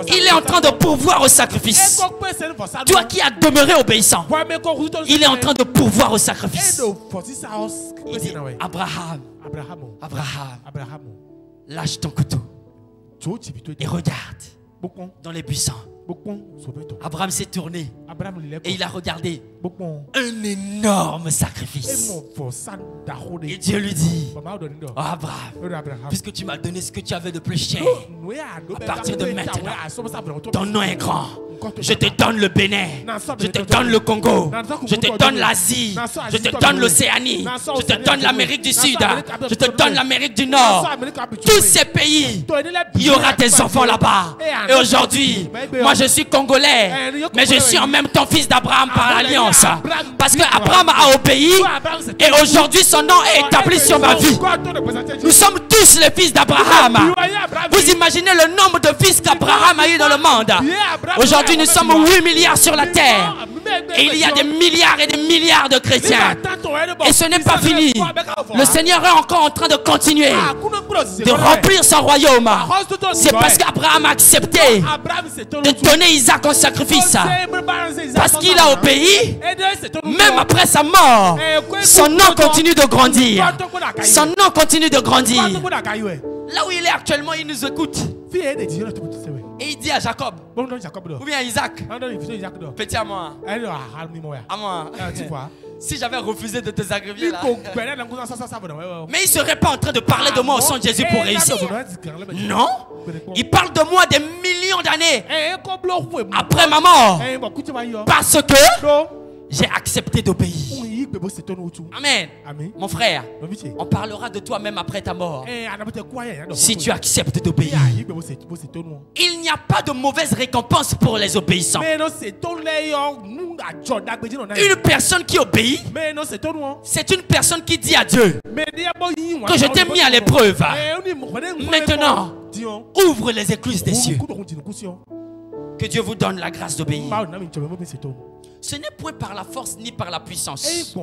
Il est en train de pourvoir au sacrifice. Toi qui as demeuré obéissant, il est en train de pourvoir au sacrifice. Il dit, Abraham, lâche ton couteau et regarde dans les buissons. Abraham s'est tourné et il a regardé un énorme sacrifice. Et Dieu lui dit, oh Abraham, puisque tu m'as donné ce que tu avais de plus cher, à partir de maintenant, ton nom est grand. Je te donne le Bénin, je te donne le Congo, je te donne l'Asie, je te donne l'Océanie, je te donne l'Amérique du Sud, je te donne l'Amérique du Nord. Tous ces pays, il y aura tes enfants là-bas. Et aujourd'hui, moi je suis congolais, mais je suis en même temps fils d'Abraham par l'alliance. Parce que Abraham a obéi et aujourd'hui son nom est établi sur ma vie. Nous sommes tous les fils d'Abraham. Vous imaginez le nombre de fils qu'Abraham a eu dans le monde. Aujourd'hui nous sommes 8 milliards sur la terre. Et il y a des milliards et des milliards de chrétiens. Et ce n'est pas fini. Le Seigneur est encore en train de continuer de remplir son royaume. C'est parce qu'Abraham a accepté de donner Isaac en sacrifice. Parce qu'il a obéi. Même après sa mort, son nom continue de grandir. Son nom continue de grandir. Là où il est actuellement, il nous écoute. Et il dit à Jacob, ou bien à Isaac, petit à moi, à moi, si j'avais refusé de te sacrifier là. Mais il ne serait pas en train de parler de moi au sang de Jésus pour réussir. Non, il parle de moi des millions d'années après ma mort. Parce que j'ai accepté d'obéir. Amen. Mon frère, on parlera de toi même après ta mort. Si tu acceptes d'obéir, il n'y a pas de mauvaise récompense pour les obéissants. Une personne qui obéit, c'est une personne qui dit à Dieu que je t'ai mis à l'épreuve. Maintenant, ouvre les écluses des cieux. Que Dieu vous donne la grâce d'obéir. Ce n'est point par la force ni par la puissance.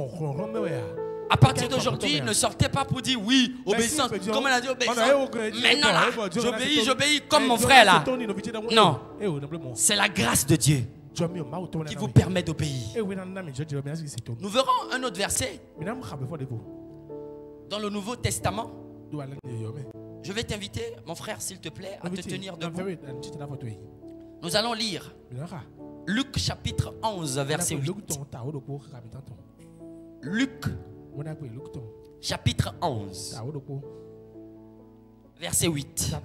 À partir d'aujourd'hui, ne sortez pas pour dire oui, obéissance. Comme elle a dit obéissance. Maintenant là, j'obéis comme mon frère là. Non, c'est la grâce de Dieu qui vous permet d'obéir. Nous verrons un autre verset dans le Nouveau Testament. Je vais t'inviter, mon frère, s'il te plaît, à te tenir debout. Nous allons lire Luc chapitre 11, verset 8. Luc chapitre 11, verset 8.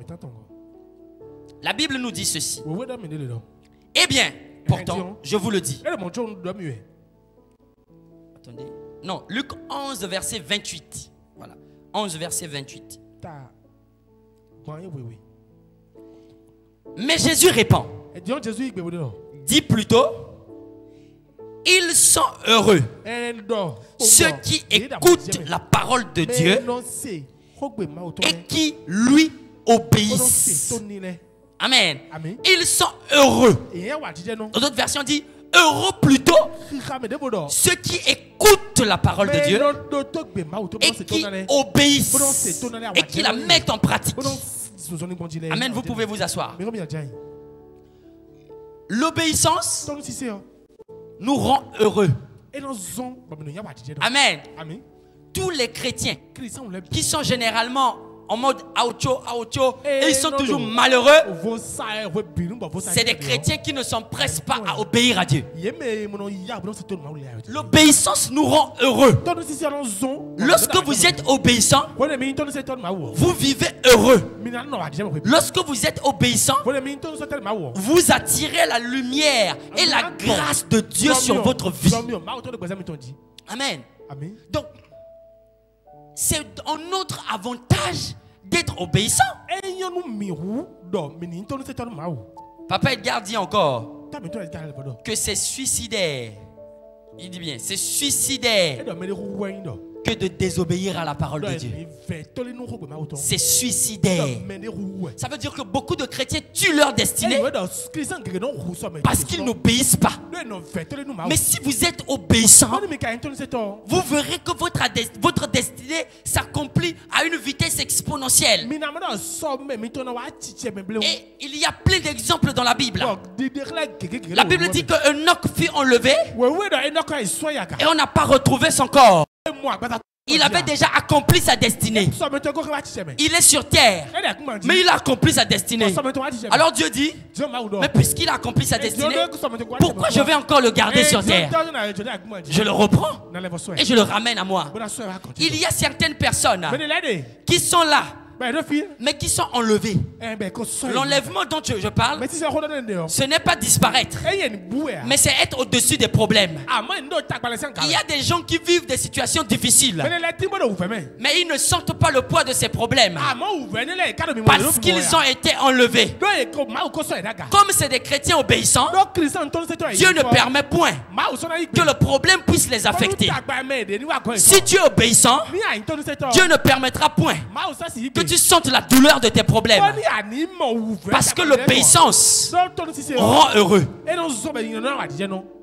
La Bible nous dit ceci. Eh bien, pourtant, je vous le dis. Attendez. Non, Luc 11, verset 28. Voilà. 11, verset 28. Mais Jésus répond. Dis plutôt, ils sont heureux, ceux qui écoutent la parole de Dieu et qui lui obéissent. Amen. Ils sont heureux. D'autres versions disent, heureux plutôt ceux qui écoutent la parole de Dieu et qui obéissent et qui la mettent en pratique. Amen, vous pouvez vous asseoir. L'obéissance nous rend heureux. Amen. Tous les chrétiens qui sont généralement en mode auto, et ils sont toujours malheureux, c'est des chrétiens qui ne s'empressent pas à obéir à Dieu. L'obéissance nous rend heureux. Lorsque vous êtes obéissant, vous vivez heureux. Lorsque vous êtes obéissant, vous attirez la lumière et la grâce de Dieu sur votre vie. Amen. Donc, c'est un autre avantage d'être obéissant. Papa Edgar dit encore que c'est suicidaire. Il dit bien, c'est suicidaire que de désobéir à la parole de Dieu. C'est suicidaire. Ça veut dire que beaucoup de chrétiens tuent leur destinée parce qu'ils n'obéissent pas. Mais si vous êtes obéissant, vous verrez que votre destinée s'accomplit à une vitesse exponentielle. Et il y a plein d'exemples dans la Bible. La Bible dit que Enoch fut enlevé et on n'a pas retrouvé son corps. Il avait déjà accompli sa destinée. Il est sur terre, mais il a accompli sa destinée. Alors Dieu dit, mais puisqu'il a accompli sa destinée, pourquoi je vais encore le garder sur terre? Je le reprends et je le ramène à moi. Il y a certaines personnes qui sont là, mais qui sont enlevés. L'enlèvement dont je parle, ce n'est pas disparaître, mais c'est être au-dessus des problèmes. Il y a des gens qui vivent des situations difficiles, mais ils ne sentent pas le poids de ces problèmes parce qu'ils ont été enlevés. Comme c'est des chrétiens obéissants, Dieu ne permet point que le problème puisse les affecter. Si tu es obéissant, Dieu ne permettra point que tu sentes la douleur de tes problèmes, parce que l'obéissance rend heureux.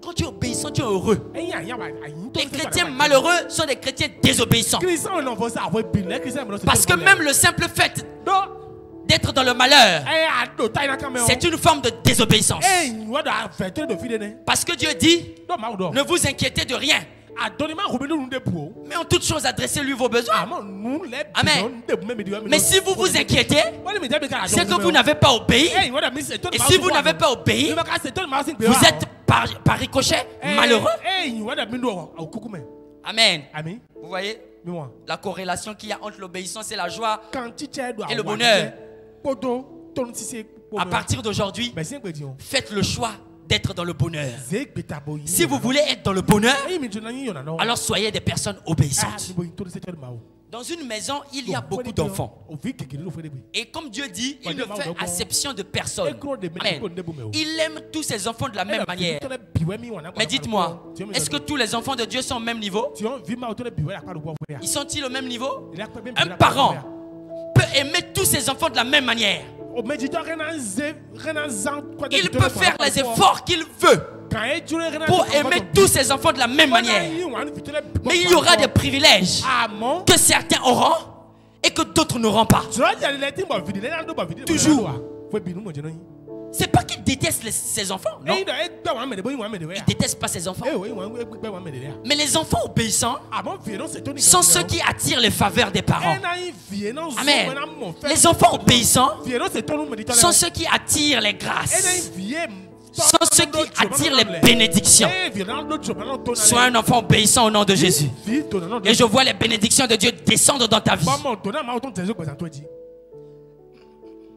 Quand tu es obéissant, tu es heureux. Les chrétiens malheureux sont des chrétiens désobéissants, parce que même le simple fait d'être dans le malheur, c'est une forme de désobéissance. Parce que Dieu dit, ne vous inquiétez de rien, mais en toute chose adressez-lui vos besoins. Amen. Mais si vous vous inquiétez, c'est que vous n'avez pas obéi. Et si vous n'avez pas obéi, vous êtes par ricochet malheureux. Amen. Vous voyez la corrélation qu'il y a entre l'obéissance et la joie et le bonheur. À partir d'aujourd'hui, faites le choix d'être dans le bonheur. Si vous voulez être dans le bonheur, alors soyez des personnes obéissantes. Dans une maison, il y a beaucoup d'enfants. Et comme Dieu dit, il ne fait acception de personne. Amen. Il aime tous ses enfants de la même manière. Mais dites-moi, est-ce que tous les enfants de Dieu sont au même niveau? Ils sont-ils au même niveau? Un parent peut aimer tous ses enfants de la même manière. Il peut faire les efforts qu'il veut pour aimer tous ses enfants de la même manière. Mais il y aura des privilèges que certains auront et que d'autres n'auront pas. Toujours. C'est pas qu'il déteste ses enfants, non. Il déteste pas ses enfants. Mais les enfants obéissants sont ceux qui attirent les faveurs des parents. Amen. Les enfants obéissants sont ceux qui attirent les grâces, sont ceux qui attirent les bénédictions. Sois un enfant obéissant au nom de Jésus. Et je vois les bénédictions de Dieu descendre dans ta vie.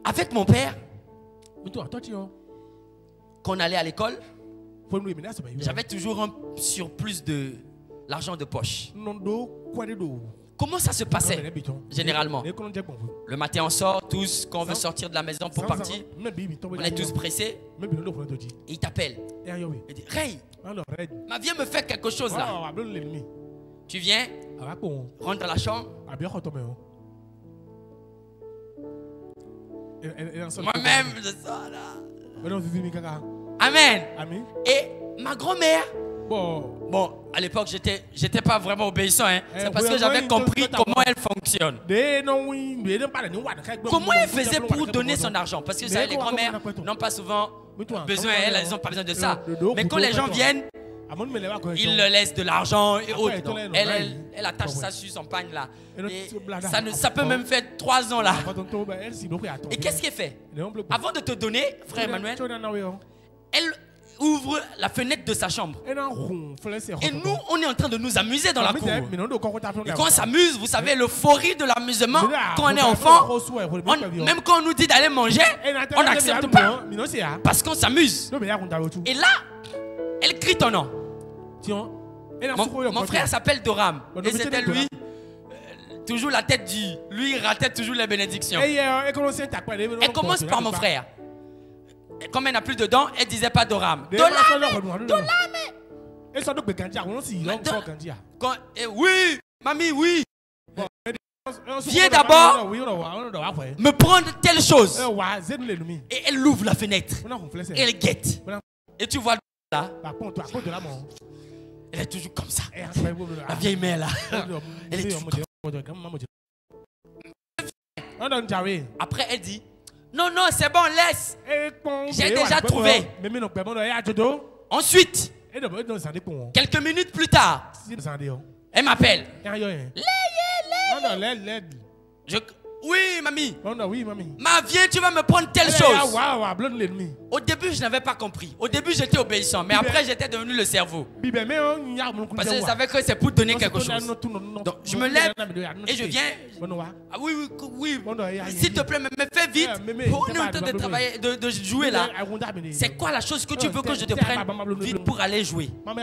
Avec mon père, quand on allait à l'école, j'avais toujours un surplus de l'argent de poche. Comment ça se passait généralement? Le matin on sort tous, quand on veut sortir de la maison pour partir, on est tous pressés. Et il t'appelle. Il dit, Ray, viens me faire quelque chose là. Tu viens, rentre dans la chambre. Moi-même, je sors là. Amen. Et ma grand-mère, bon, à l'époque, j'étais pas vraiment obéissant. Hein. C'est parce que j'avais compris comment elle fonctionne. Comment elle faisait pour donner son argent? Parce que vous savez, les grand-mères n'ont pas souvent besoin, elles n'ont pas besoin de ça. Mais quand les gens viennent, ils leur laissent de l'argent et autres. Elle attache ça sur son pagne là. Et ça peut même faire 3 ans là. Et qu'est-ce qu'elle fait? Avant de te donner, frère Emmanuel, elle ouvre la fenêtre de sa chambre. Et nous, on est en train de nous amuser dans la cour. Et quand on s'amuse, vous savez, l'euphorie de l'amusement, quand on est enfant, même quand on nous dit d'aller manger, on n'accepte pas. Parce qu'on s'amuse. Et là, elle crie ton nom. Mon frère s'appelle Doram. Et c'était lui, toujours la tête du... Lui, il ratait toujours les bénédictions. Elle commence par mon frère. Et comme elle n'a plus de dents, elle disait pas Doram. Oui, mamie, oui. Viens d'abord me prendre telle chose. Et elle ouvre la fenêtre. Et elle guette. Et tu vois là, elle est toujours comme ça. La vieille mère là. Elle est toujours comme ça. Après elle dit, non, non, c'est bon, laisse. J'ai déjà trouvé. Ensuite, quelques minutes plus tard, elle m'appelle. Oui, mamie. Viens, tu vas me prendre telle chose. Au début, je n'avais pas compris. Au début, j'étais obéissant. Mais après, j'étais devenu le cerveau. Parce que je savais que c'est pour donner quelque chose. Donc, je me lève et je viens. Ah oui, oui, oui. S'il te plaît, me fais vite. On est en train de travailler, de jouer là. C'est quoi la chose que tu veux que je te prenne vite pour aller jouer? Non,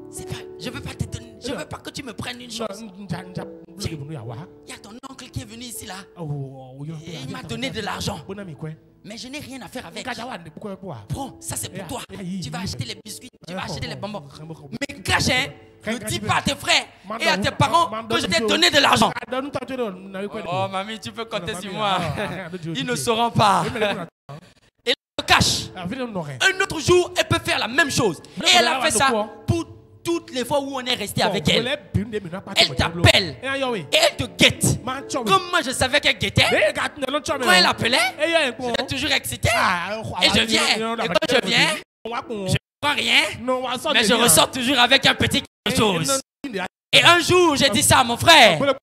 c'est pas, je veux pas te donner. Je veux pas que tu me prennes une chose. Il y a ton oncle qui est venu ici là. Et il m'a donné de l'argent. Mais je n'ai rien à faire avec. Prends, ça c'est pour toi. Tu vas acheter les biscuits, tu vas acheter les bonbons. Mais cache, hein, ne dis pas à tes frères et à tes parents que je t'ai donné de l'argent. Oh mamie, tu peux compter sur moi. Ils ne sauront pas. Et elle me cache. Un autre jour, elle peut faire la même chose. Et elle a fait ça pour toutes les fois où on est resté avec elle. Elle t'appelle et elle te guette. Comme moi je savais qu'elle guettait, quand elle appelait, j'étais toujours excité. Et je viens. Et quand je viens, je ne prends rien, mais je ressors toujours avec un petit quelque chose. Et un jour, j'ai dit ça à mon frère.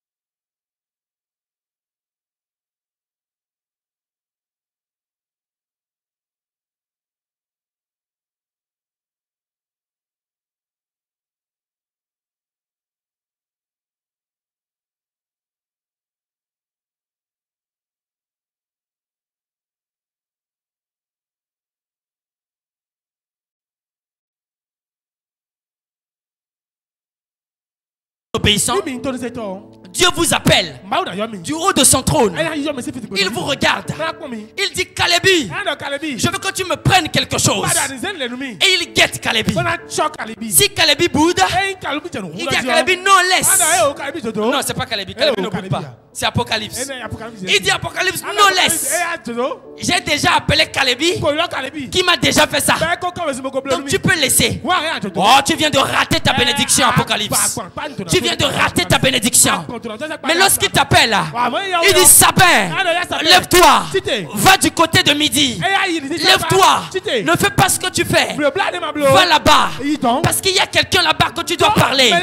obéissant, Dieu vous appelle du haut de son trône. Il vous regarde. Il dit Calébi, je veux que tu me prennes quelque chose. Et il guette Calébi. Si Calébi boude, il dit à Calébi non, laisse. Non, c'est pas Calébi. Calébi ne boude pas. C'est Apocalypse. Il dit Apocalypse, non, laisse. J'ai déjà appelé Calébi qui m'a déjà fait ça. Donc tu peux laisser. Oh, tu viens de rater ta bénédiction, Apocalypse. Tu viens de rater ta bénédiction. Mais lorsqu'il t'appelle, il dit Sabin, lève-toi, va du côté de midi. Lève-toi, ne fais pas ce que tu fais. Va là-bas. Parce qu'il y a quelqu'un là-bas que tu dois parler.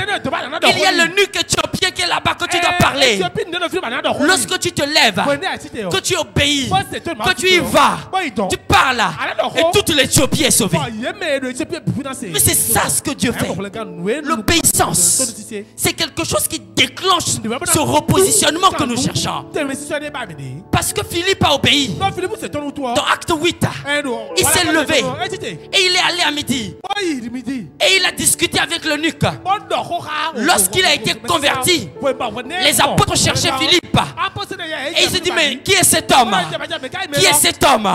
Il y a l'eunuque éthiopien qui est là-bas que tu dois parler. Lorsque tu te lèves, que tu obéis, que tu y vas, tu parles, et toute l'Éthiopie est sauvée. Mais c'est ça ce que Dieu fait. L'obéissance, c'est quelque chose qui déclenche ce repositionnement que nous cherchons. Parce que Philippe a obéi. Dans Acte 8, il s'est levé et il est allé à midi. Et il a discuté avec l'eunuque. Lorsqu'il a été converti, les apôtres cherchaient Philippe. Et il se dit, mais qui est cet homme? Qui est cet homme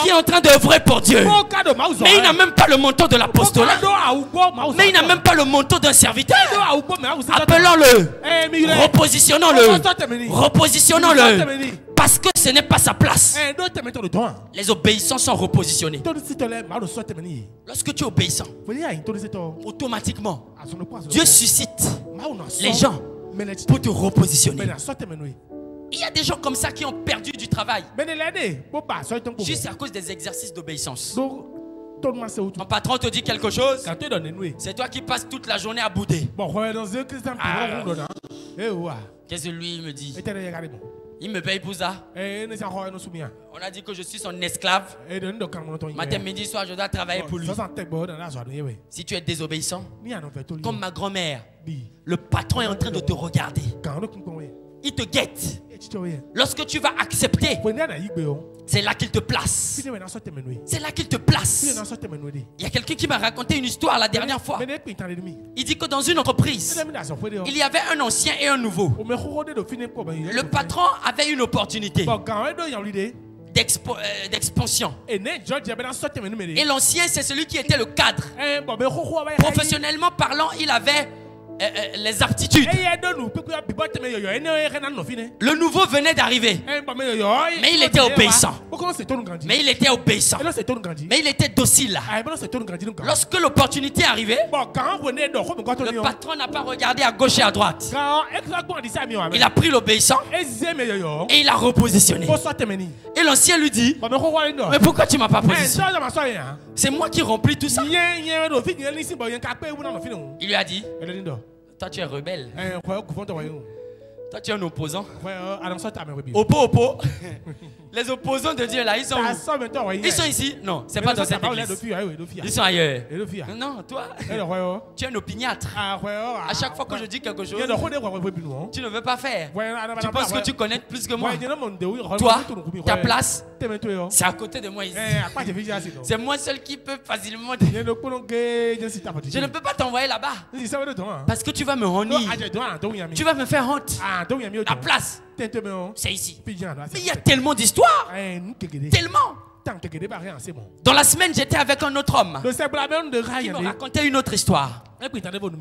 qui est en train d'œuvrer pour Dieu? Mais il n'a même pas le manteau de l'apostolat. Mais il n'a même pas le manteau d'un serviteur. Appelons-le. Repositionnons-le. Repositionnons-le. Parce que ce n'est pas sa place. Les obéissants sont repositionnés. Lorsque tu es obéissant, automatiquement, Dieu suscite les gens pour te repositionner. Il y a des gens comme ça qui ont perdu du travail juste à cause des exercices d'obéissance. Ton patron te dit quelque chose, c'est toi qui passes toute la journée à bouder. Qu'est-ce que lui me dit? Il me paye pour ça. On a dit que je suis son esclave. Matin, midi, soir, je dois travailler pour lui. Si tu es désobéissant, comme ma grand-mère, le patron est en train de te regarder. Il te guette. Lorsque tu vas accepter, c'est là qu'il te place. C'est là qu'il te place. Il y a quelqu'un qui m'a raconté une histoire la dernière fois. Il dit que dans une entreprise, il y avait un ancien et un nouveau. Le patron avait une opportunité d'expansion. Et l'ancien, c'est celui qui était le cadre. Professionnellement parlant, il avait les aptitudes. Le nouveau venait d'arriver, mais il était obéissant. Mais il était obéissant. Mais il était docile. Lorsque l'opportunité arrivait, le patron n'a pas regardé à gauche et à droite. Il a pris l'obéissant et il a repositionné. Et l'ancien lui dit, mais pourquoi tu ne m'as pas positionné? C'est moi qui remplis tout ça. Il lui a dit, toi tu es rebelle. Toi tu es un opposant. Oppo. Les opposants de Dieu là, ils sont où? Ils sont ici? Non, c'est pas dans cette église. Ils sont ailleurs. Non, toi, tu es un opiniâtre. À chaque fois que je dis quelque chose, tu ne veux pas faire. Tu penses que tu connais plus que moi. Toi, ta place, c'est à côté de moi ici. C'est moi seul qui peut facilement. Je ne peux pas t'envoyer là-bas. Parce que tu vas me honner. Tu vas me faire honte. La place, c'est ici. Mais il y a tellement d'histoires. Tellement. Dans la semaine, j'étais avec un autre homme qui me racontait une autre histoire.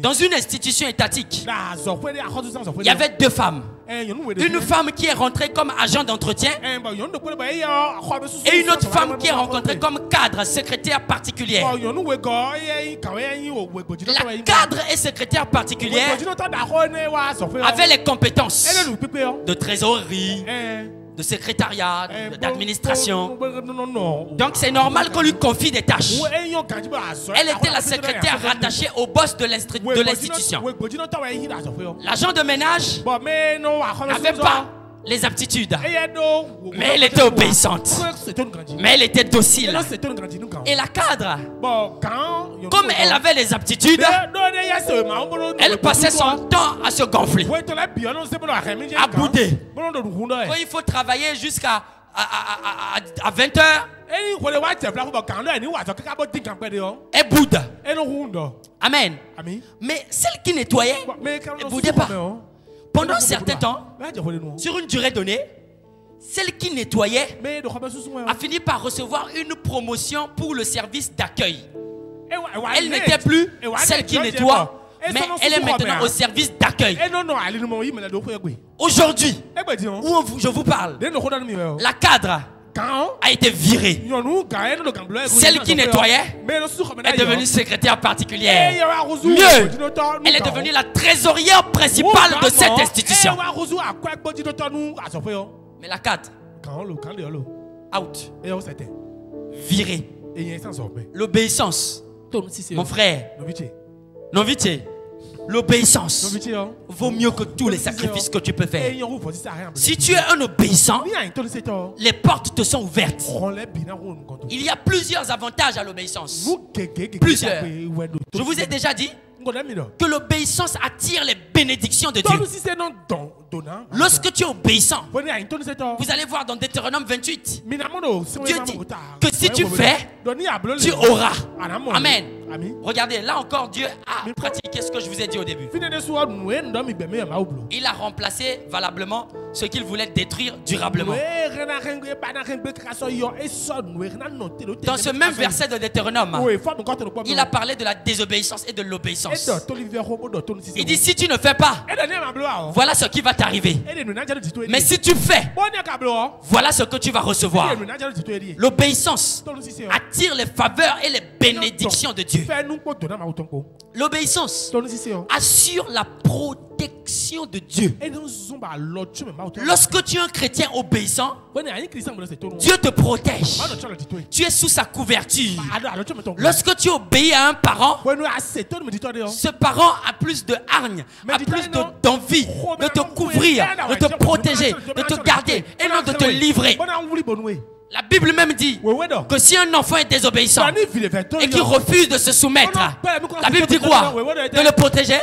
Dans une institution étatique, il y avait deux femmes. Une femme qui est rentrée comme agent d'entretien et une autre femme qui est rencontrée comme cadre, secrétaire particulière. La cadre et secrétaire particulière avaient les compétences de trésorerie, de secrétariat, d'administration. Donc c'est normal qu'on lui confie des tâches. Elle était la secrétaire rattachée au boss de l'institution. L'agent de ménage n'avait pas les aptitudes, mais elle était obéissante, mais elle était docile. Et la cadre, comme elle avait les aptitudes, elle passait son temps à se gonfler, à bouder. Quand il faut travailler jusqu'à 20h, elle boude. Amen. Mais celle qui nettoyait ne boudait pas. Pendant un certain temps, sur une durée donnée, celle qui nettoyait a fini par recevoir une promotion pour le service d'accueil. Elle n'était plus celle qui nettoie, mais elle est maintenant au service d'accueil. Aujourd'hui, où je vous parle, la cadre a été virée. Celle qui nettoyait est devenue secrétaire particulière. Mieux, elle est devenue la trésorière principale de cette institution. Mais la cadre, out, virée. L'obéissance, mon frère, non vite, l'obéissance vaut mieux que tous les sacrifices que tu peux faire. Si tu es un obéissant, les portes te sont ouvertes. Il y a plusieurs avantages à l'obéissance. Plusieurs. Je vous ai déjà dit que l'obéissance attire les bénédictions de Dieu. Lorsque tu es obéissant, vous allez voir dans Deutéronome 28, Dieu dit que si tu fais, tu auras. Amen. Regardez, là encore, Dieu a pratiqué ce que je vous ai dit au début. Il a remplacé valablement ce qu'il voulait détruire durablement. Dans ce même verset de Deutéronome, il a parlé de la désobéissance et de l'obéissance. Il dit, si tu ne fais pas, voilà ce qui va t'arriver. Mais si tu fais, voilà ce que tu vas recevoir. L'obéissance attire les faveurs et les bénédictions de Dieu. L'obéissance assure la protection de Dieu. Lorsque tu es un chrétien obéissant, Dieu te protège. Tu es sous sa couverture. Lorsque tu obéis à un parent, ce parent a plus de hargne, a plus d'envie de te couvrir, de te protéger, de te garder et non de te livrer. La Bible même dit que si un enfant est désobéissant et qu'il refuse de se soumettre, la Bible dit quoi? De le protéger?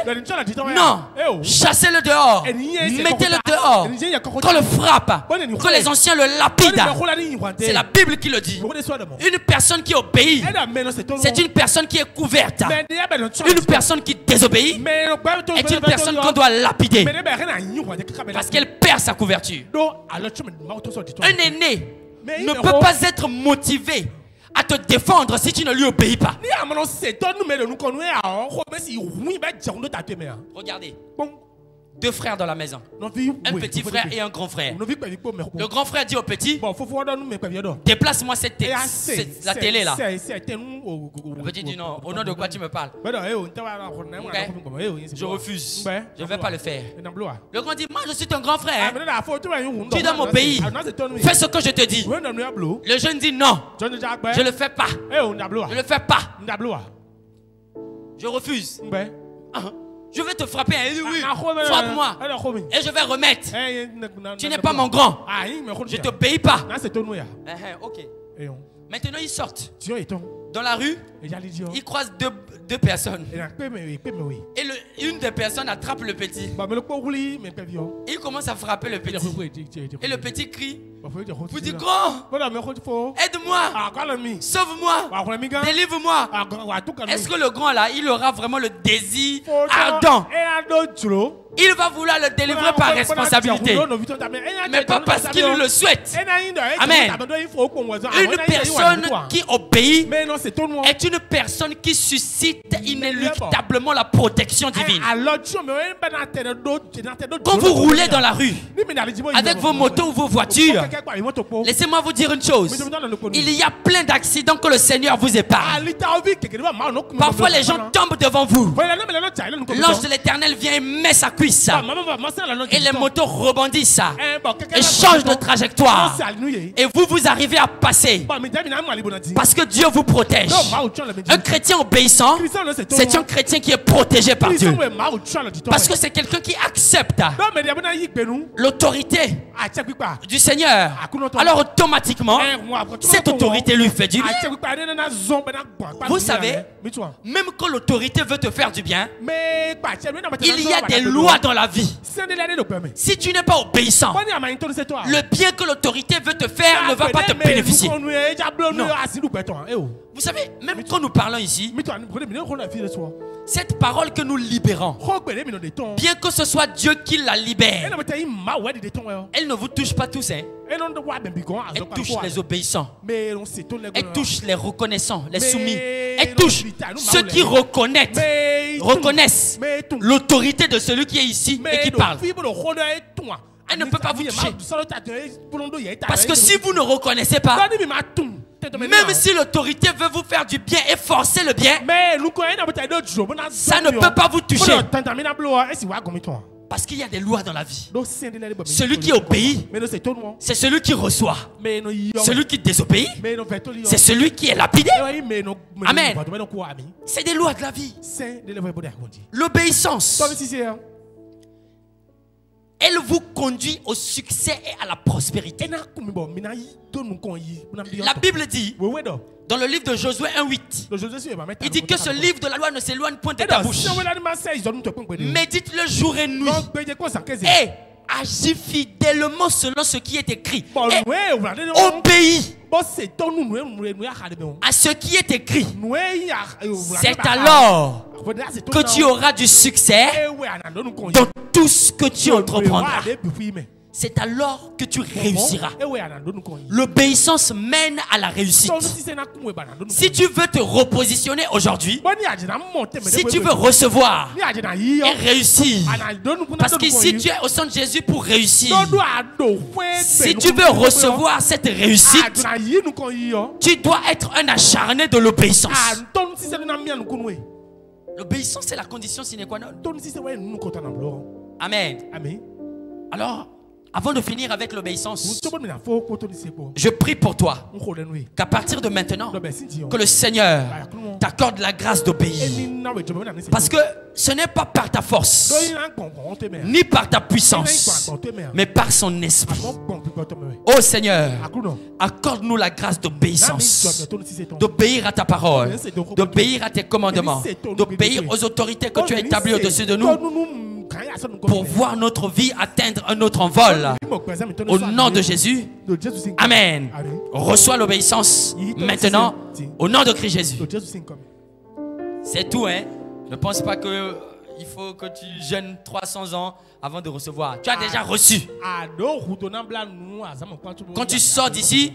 Non. Chassez-le dehors. Mettez-le dehors. Qu'on le frappe. Que les anciens le lapident. C'est la Bible qui le dit. Une personne qui obéit, c'est une personne qui est couverte. Une personne qui désobéit est une personne qu'on doit lapider parce qu'elle perd sa couverture. Un aîné ne peut pas être motivé à te défendre si tu ne lui obéis pas. Regardez. Deux frères dans la maison. Un petit frère et un grand frère. Le grand frère dit au petit, déplace-moi la télé là. Le petit dit non, au nom de quoi tu me parles? Okay. Je refuse. Je ne vais pas le faire. Le grand dit, moi je suis ton grand frère. Tu dois m'obéir. Fais ce que je te dis. Le jeune dit non. Je ne le fais pas. Je ne le fais pas. Je refuse. Je vais te frapper. Oui, frappe-moi. Et je vais remettre. Tu n'es pas mon grand. Je ne t'obéis pas. Ok. Maintenant, ils sortent. Dans la rue, ils croisent deux personnes. Et une des personnes attrape le petit. Il commence à frapper le petit. Et le petit crie. Vous dites, grand, aide-moi, sauve-moi, délivre-moi. Est-ce que le grand là, il aura vraiment le désir ardent? Il va vouloir le délivrer par responsabilité, mais pas parce qu'il le souhaite. Amen. Une personne qui obéit est une personne qui suscite inéluctablement la protection divine. Quand vous roulez dans la rue avec vos motos ou vos voitures, laissez-moi vous dire une chose. Il y a plein d'accidents que le Seigneur vous épargne. Parfois les gens tombent devant vous. L'ange de l'Éternel vient et met sa cuisse. Et les motos rebondissent et changent de trajectoire. Et vous arrivez à passer parce que Dieu vous protège. Un chrétien obéissant, c'est un chrétien qui est protégé par Dieu. Parce que c'est quelqu'un qui accepte l'autorité du Seigneur. Alors automatiquement, cette autorité lui fait du bien. Vous savez, Même quand l'autorité veut te faire du bien, il y a des lois dans la vie. Si tu n'es pas obéissant, le bien que l'autorité veut te faire ne va pas te bénéficier. Non. Vous savez, même quand nous parlons ici, cette parole que nous libérons, bien que ce soit Dieu qui la libère, elle ne vous touche pas tous, hein? Elle touche les obéissants, elle touche les reconnaissants, les soumis, elle touche ceux qui reconnaissent l'autorité de celui qui est ici et qui parle. Elle ne peut pas vous toucher. Parce que si vous ne reconnaissez pas, même si l'autorité veut vous faire du bien et forcer le bien, ça ne peut pas vous toucher. Parce qu'il y a des lois dans la vie. Celui qui obéit, c'est celui qui reçoit. Celui qui désobéit, c'est celui qui est lapidé. Amen. C'est des lois de la vie. L'obéissance, elle vous conduit au succès et à la prospérité. La Bible dit, dans le livre de Josué 1:8, il dit que ce livre de la loi ne s'éloigne point de ta bouche. Médite-le jour et nuit. Et agis fidèlement selon ce qui est écrit. Et obéis à ce qui est écrit. C'est alors que tu auras du succès dans tout ce que tu entreprendras. C'est alors que tu réussiras. L'obéissance mène à la réussite. Si tu veux te repositionner aujourd'hui, si tu veux recevoir et réussir, parce qu'ici tu es au sein de Jésus pour réussir. Si tu veux recevoir cette réussite, tu dois être un acharné de l'obéissance. L'obéissance, c'est la condition sine qua non. Amen. Alors, avant de finir avec l'obéissance, je prie pour toi qu'à partir de maintenant, que le Seigneur t'accorde la grâce d'obéir. Parce que ce n'est pas par ta force, ni par ta puissance, mais par son esprit. Oh Seigneur, accorde-nous la grâce d'obéissance, d'obéir à ta parole, d'obéir à tes commandements, d'obéir aux autorités que tu as établies au-dessus de nous, pour voir notre vie atteindre un autre envol. Au nom de Jésus. Amen. Reçois l'obéissance maintenant au nom de Christ Jésus. C'est tout, hein. Ne pense pas que il faut que tu jeûnes 300 ans avant de recevoir. Tu as déjà reçu. Quand tu sors d'ici,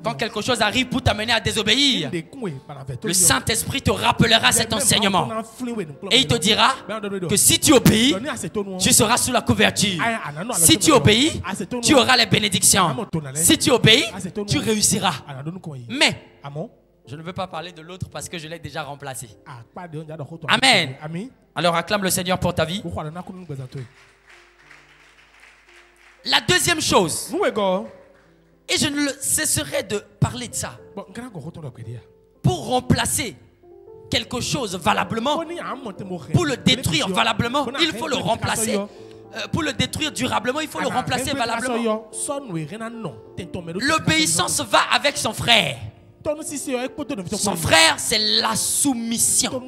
quand quelque chose arrive pour t'amener à désobéir, le Saint-Esprit te rappellera cet enseignement. Et il te dira que si tu obéis, tu seras sous la couverture. Si tu obéis, tu auras les bénédictions. Si tu obéis, tu réussiras. Mais je ne veux pas parler de l'autre parce que je l'ai déjà remplacé. Amen. Alors acclame le Seigneur pour ta vie. La deuxième chose, et je ne cesserai de parler de ça, pour remplacer quelque chose valablement, pour le détruire valablement, il faut le remplacer. Pour le détruire durablement, il faut le remplacer valablement. L'obéissance va avec son frère. Son frère, c'est la soumission.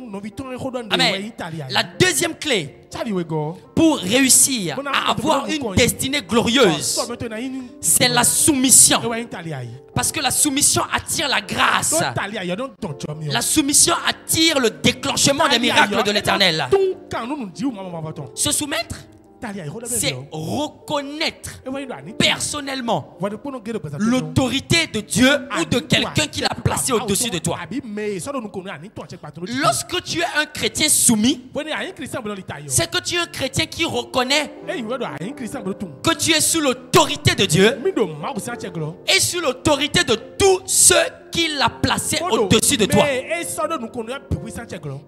Amen. La deuxième clé pour réussir à avoir une destinée glorieuse, c'est la soumission. Parce que la soumission attire la grâce. La soumission attire le déclenchement des miracles de l'Éternel. Se soumettre, c'est reconnaître personnellement l'autorité de Dieu ou de quelqu'un qui l'a placé au-dessus de toi. Lorsque tu es un chrétien soumis, c'est que tu es un chrétien qui reconnaît que tu es sous l'autorité de Dieu et sous l'autorité de tous ceux qu'il a placé au-dessus de toi.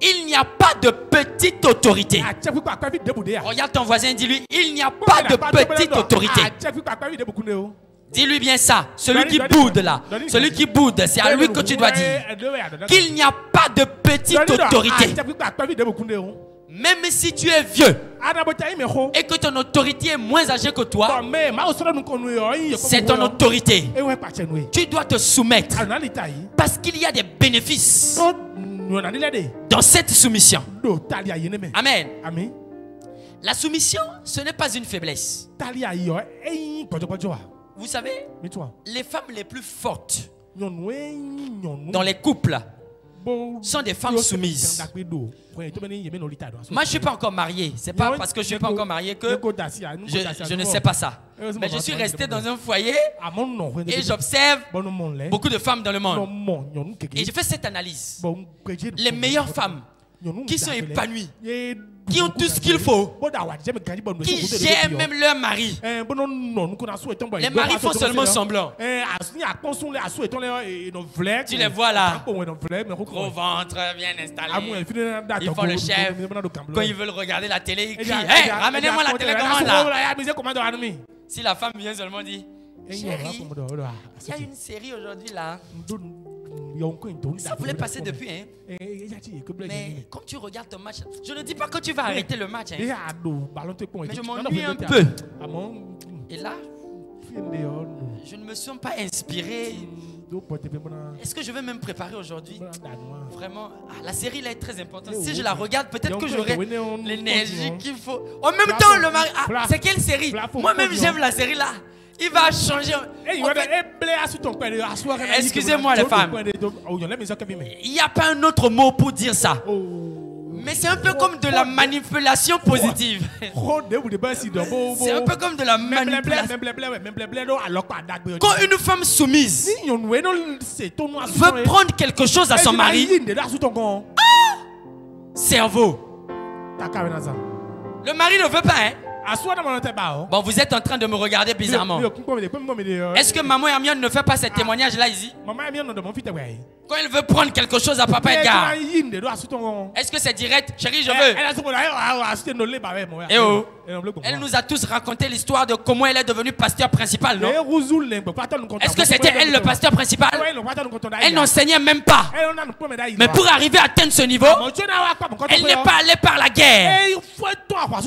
Il n'y a pas de petite autorité. Regarde ton voisin, dis-lui, il n'y a pas de petite autorité. Dis-lui bien ça. Celui qui boude là, celui qui boude, c'est à lui que tu dois dire qu'il n'y a pas de petite autorité. Même si tu es vieux et que ton autorité est moins âgée que toi, c'est ton autorité. Tu dois te soumettre parce qu'il y a des bénéfices dans cette soumission. Amen. Amen. La soumission, ce n'est pas une faiblesse. Vous savez, les femmes les plus fortes dans les couples sont des femmes soumises. Moi, je ne suis pas encore marié. Ce n'est pas parce que je ne suis pas encore marié que je ne sais pas ça. Mais je suis resté dans un foyer et j'observe beaucoup de femmes dans le monde. Et je fais cette analyse. Les meilleures femmes qui sont épanouies, qui ont tout ce qu'il faut, qui gèrent même leur mari. Les maris font seulement semblant. Tu les vois là, gros ventre, bien installé. Ils font le chef. Quand ils veulent regarder la télé, ils crient: hey, ramenez-moi la télécommande là. Si la femme vient seulement dire: chérie, il y a une série aujourd'hui là. Ça voulait passer depuis, hein. Mais quand tu regardes ton match, je ne dis pas que tu vas arrêter le match, hein. Mais je m'ennuie un peu. Et là, je ne me sens pas inspiré. Est-ce que je vais même préparer aujourd'hui? Vraiment, la série là est très importante. Si je la regarde, peut-être que j'aurai l'énergie qu'il faut. En même temps, le mari. Ah, c'est quelle série? Moi-même, j'aime la série là. Il va changer. Excusez-moi les femmes. Il n'y a pas un autre mot pour dire ça. Mais c'est un peu comme de la manipulation positive. C'est un peu comme de la manipulation. Quand une femme soumise veut prendre quelque chose à son mari, cerveau. Le mari ne veut pas, hein? Bon, vous êtes en train de me regarder bizarrement. Est-ce que maman Hermione ne fait pas ce témoignage là ici? Quand elle veut prendre quelque chose à papa Edgar, est-ce que c'est direct? Chérie, je veux. Eh oh. Elle nous a tous raconté l'histoire de comment elle est devenue pasteur principal, non? Est-ce que c'était elle le pasteur principal? Elle n'enseignait même pas. Mais pour arriver à atteindre ce niveau, elle n'est pas allée par la guerre.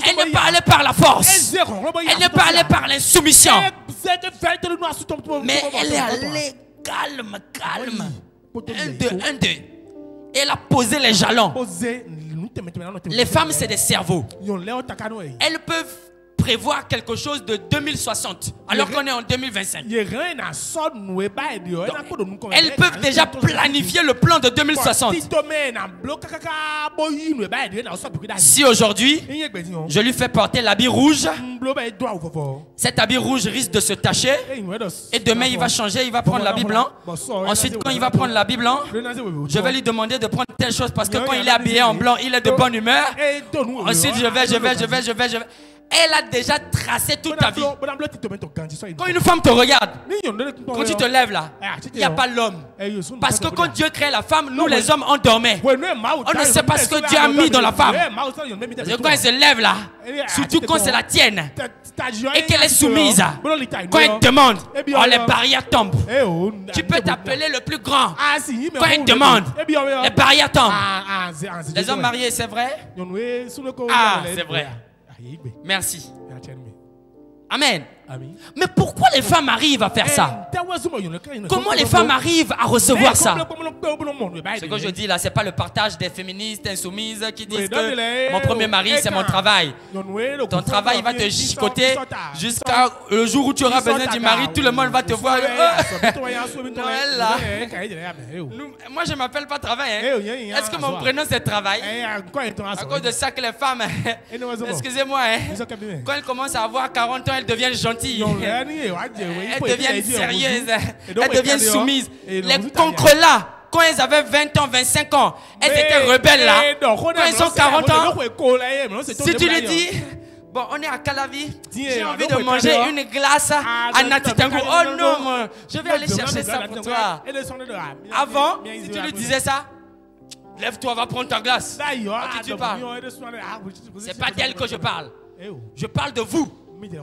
Elle n'est pas allée par la force. Elle n'est pas allée par l'insoumission. Mais elle est allée calme, calme. Un, deux. Et elle a posé les jalons. Les femmes, c'est des cerveaux. Elles peuvent prévoir quelque chose de 2060 alors qu'on est en 2025. Donc, elles peuvent déjà planifier le plan de 2060. Si aujourd'hui je lui fais porter l'habit rouge, cet habit rouge risque de se tacher et demain il va changer, il va prendre l'habit blanc. Ensuite quand il va prendre l'habit blanc, je vais lui demander de prendre telle chose parce que quand il est habillé en blanc, il est de bonne humeur. Ensuite je vais. Elle a déjà tracé toute ta vie. Quand une femme te regarde, quand tu te lèves là, il n'y a pas l'homme. Parce que quand Dieu crée la femme, nous les hommes on dormait. On ne sait pas ce que Dieu a mis dans la femme. Parce que quand elle se lève là, surtout quand c'est la tienne, et qu'elle est soumise, quand elle demande, oh, les barrières tombent. Tu peux t'appeler le plus grand. Quand elle demande, les barrières tombent. Les hommes mariés, c'est vrai? Ah, c'est vrai. Merci. Amen. Mais pourquoi les femmes arrivent à faire ça? Comment les femmes arrivent à recevoir ça? Ce que je dis là, c'est pas le partage des féministes insoumises qui disent que mon premier mari, c'est mon travail. Ton travail va te chicoter jusqu'à le jour où tu auras besoin du mari. Tout le monde va te voir. Noël là. Moi, je m'appelle pas travail. Hein. Est-ce que mon prénom c'est travail? À cause de ça que les femmes, excusez-moi, quand elles commencent à avoir 40 ans, elles deviennent gentilles. Elles deviennent sérieuses. Elles deviennent soumises. Les concres là, quand elles avaient 20 ans, 25 ans, elles étaient rebelles là. Quand elles ont 40 ans, si tu lui dis, bon, on est à Calavi, j'ai envie de manger une glace à Natitango. Oh non, je vais aller chercher ça pour toi. Avant, si tu lui disais ça, lève-toi, va prendre ta glace. À qui tu parles? C'est pas d'elle que je parle. Je parle de vous.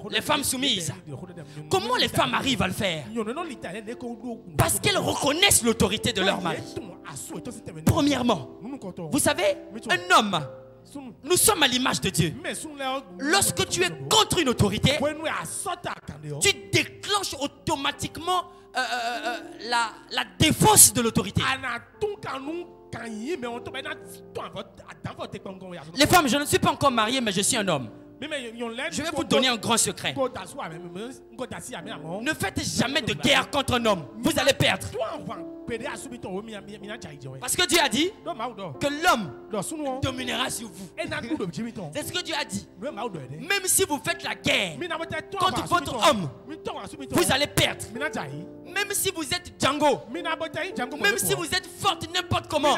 Les femmes soumises. Comment les femmes arrivent à le faire? Parce qu'elles reconnaissent l'autorité de leur mari. Premièrement, vous savez, un homme, nous sommes à l'image de Dieu. Lorsque tu es contre une autorité, tu déclenches automatiquement la défense de l'autorité. Les femmes, je ne suis pas encore marié, mais je suis un homme. Je vais vous donner un grand secret. Ne faites jamais de guerre contre un homme. Vous allez perdre. Parce que Dieu a dit que l'homme dominera sur vous. C'est ce que Dieu a dit. Même si vous faites la guerre contre votre homme, vous allez perdre. Même si vous êtes Django, même si vous êtes forte n'importe comment,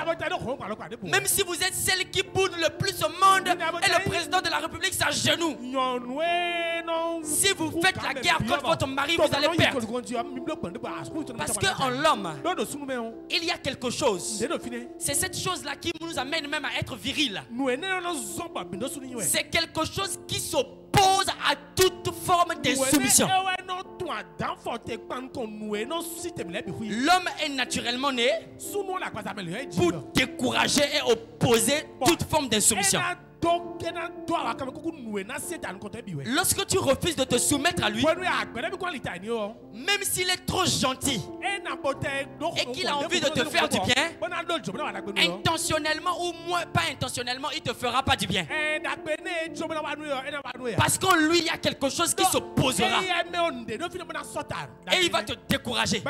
même si vous êtes celle qui boude le plus au monde et le président de la République s'agenouille, si vous faites la guerre contre votre mari, vous allez perdre. Parce qu'en l'homme, il y a quelque chose. C'est cette chose-là qui nous amène même à être viril. C'est quelque chose qui s'oppose à toute forme d'insoumission. L'homme est naturellement né pour décourager et opposer toute forme d'insoumission. Lorsque tu refuses de te soumettre à lui, même s'il est trop gentil et qu'il a envie de te faire du bien, intentionnellement ou moins pas intentionnellement, il ne te fera pas du bien. Parce qu'en lui, il y a quelque chose qui s'opposera et il va te décourager.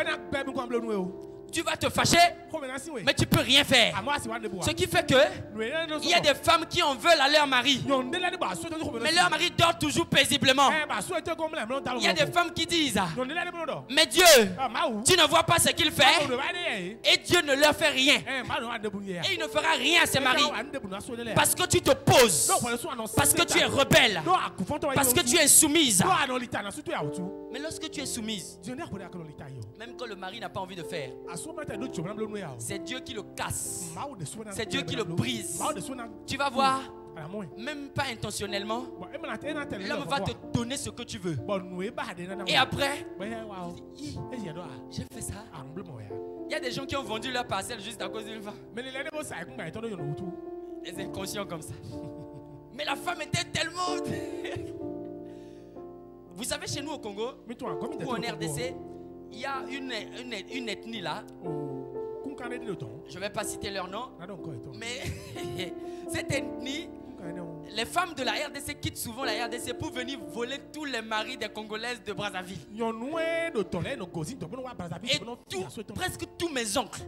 Tu vas te fâcher, mais tu ne peux rien faire. Ce qui fait que il y a des femmes qui en veulent à leur mari, mais leur mari dort toujours paisiblement. Il y a des femmes qui disent: mais Dieu, tu ne vois pas ce qu'il fait, et Dieu ne leur fait rien. Et il ne fera rien à ses maris parce que tu te poses, parce que tu es rebelle, parce que tu es insoumise. Mais lorsque tu es soumise, même quand le mari n'a pas envie de faire, c'est Dieu qui le casse, c'est Dieu qui le brise. Tu vas voir, même pas intentionnellement, l'homme va te donner ce que tu veux. Et après, j'ai fait ça. Il y a des gens qui ont vendu leur parcelle juste à cause d'une femme. Des inconscients comme ça. Mais la femme était tellement... Vous savez, chez nous au Congo, ou en RDC, il y a une ethnie là. Je ne vais pas citer leur nom, mais cette ethnie, les femmes de la RDC quittent souvent la RDC pour venir voler tous les maris des Congolaises de Brazzaville. Et presque tous mes oncles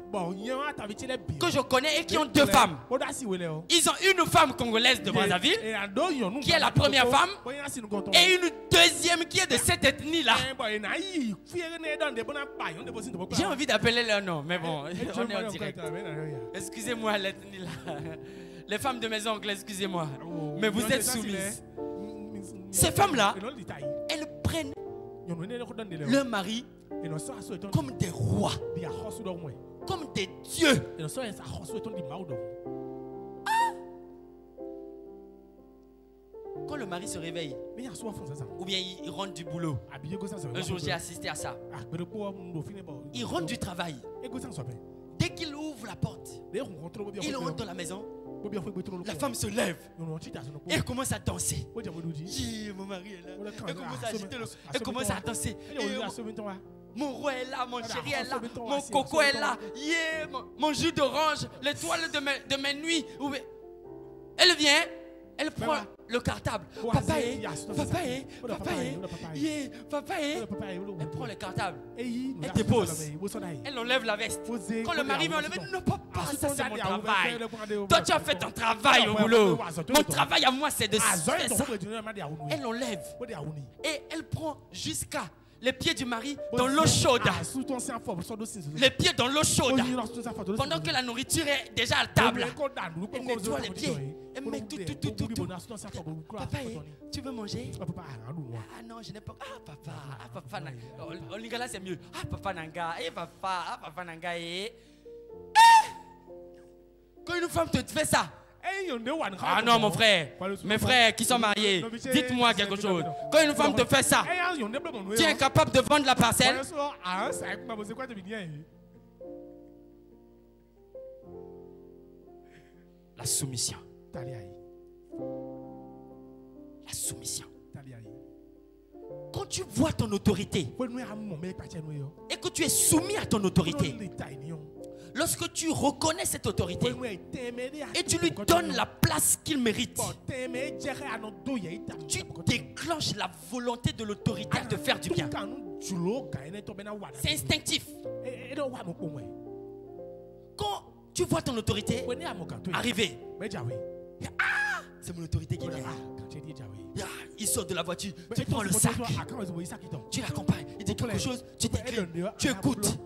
que je connais et qui ont deux femmes, ils ont une femme congolaise de Brazzaville qui est la première femme et une deuxième qui est de cette ethnie-là. J'ai envie d'appeler leur nom, mais bon, on est en direct. Excusez-moi l'ethnie-là. Les femmes de mes oncles, excusez-moi. Mais vous êtes soumises. Ces femmes-là, elles prennent leur mari comme des rois, comme des dieux. Quand le mari se réveille, ou bien il rentre du boulot, un jour j'ai assisté à ça. Il rentre du travail. Dès qu'il ouvre la porte, il rentre dans la maison. La femme se lève et elle commence à danser. Mon mari est là. Elle commence à agiter elle commence à danser. Mon roi est là, mon chéri est là, mon coco est là. Mon jus d'orange, l'étoile de mes nuits. Elle vient, elle prend le cartable. Papa, elle prend le cartable. Elle dépose. Elle enlève la veste. Quand le mari vient enlever, non papa, ça c'est mon travail. Toi tu as fait ton travail au boulot. Mon travail à moi c'est de faire ça. Elle enlève. Et elle prend jusqu'à les pieds du mari dans l'eau chaude. Les pieds dans l'eau chaude. Pendant que la nourriture est déjà à table. Elle nettoie les pieds. Elle met tout. Papa, tu veux manger? Ah non, je n'ai pas. Ah papa. En lingala c'est mieux. Ah papa nanga. Papa nanga. Quand une femme te fait ça. Ah non mon frère, mes frères qui sont mariés, dites-moi quelque chose. Quand une femme te fait ça, tu es incapable de vendre la parcelle. La soumission. La soumission. Quand tu vois ton autorité et que tu es soumis à ton autorité, Lorsque tu reconnais cette autorité et tu lui donnes la place qu'il mérite, tu déclenches la volonté de l'autoritaire de faire du bien. C'est instinctif. Quand tu vois ton autorité arriver, ah, c'est mon autorité qui vient. Il sort de la voiture, tu prends le sac, tu l'accompagnes, il dit quelque chose, tu t'écris, tu écoutes,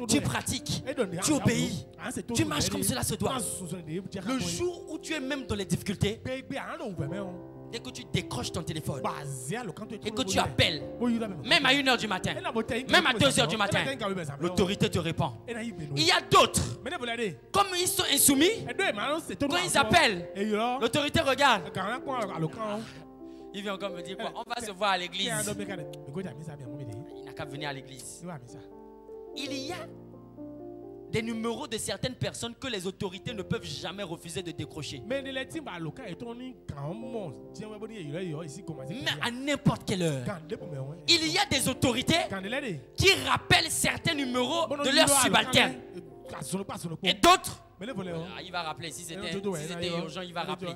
tu pratiques, tu obéis, tu marches comme cela se doit. Le jour où tu es même dans les difficultés, dès que tu décroches ton téléphone et que tu appelles, même à 1h du matin, même à 2h du matin, l'autorité te répond. Il y a d'autres, comme ils sont insoumis, quand ils appellent, l'autorité regarde. Il vient encore me dire quoi? On va se voir à l'église. Il n'a qu'à venir à l'église. Il y a des numéros de certaines personnes que les autorités ne peuvent jamais refuser de décrocher. Mais à n'importe quelle heure, il y a des autorités qui rappellent certains numéros de leurs subalternes. Et d'autres, il va rappeler. Si c'était urgent, il va rappeler.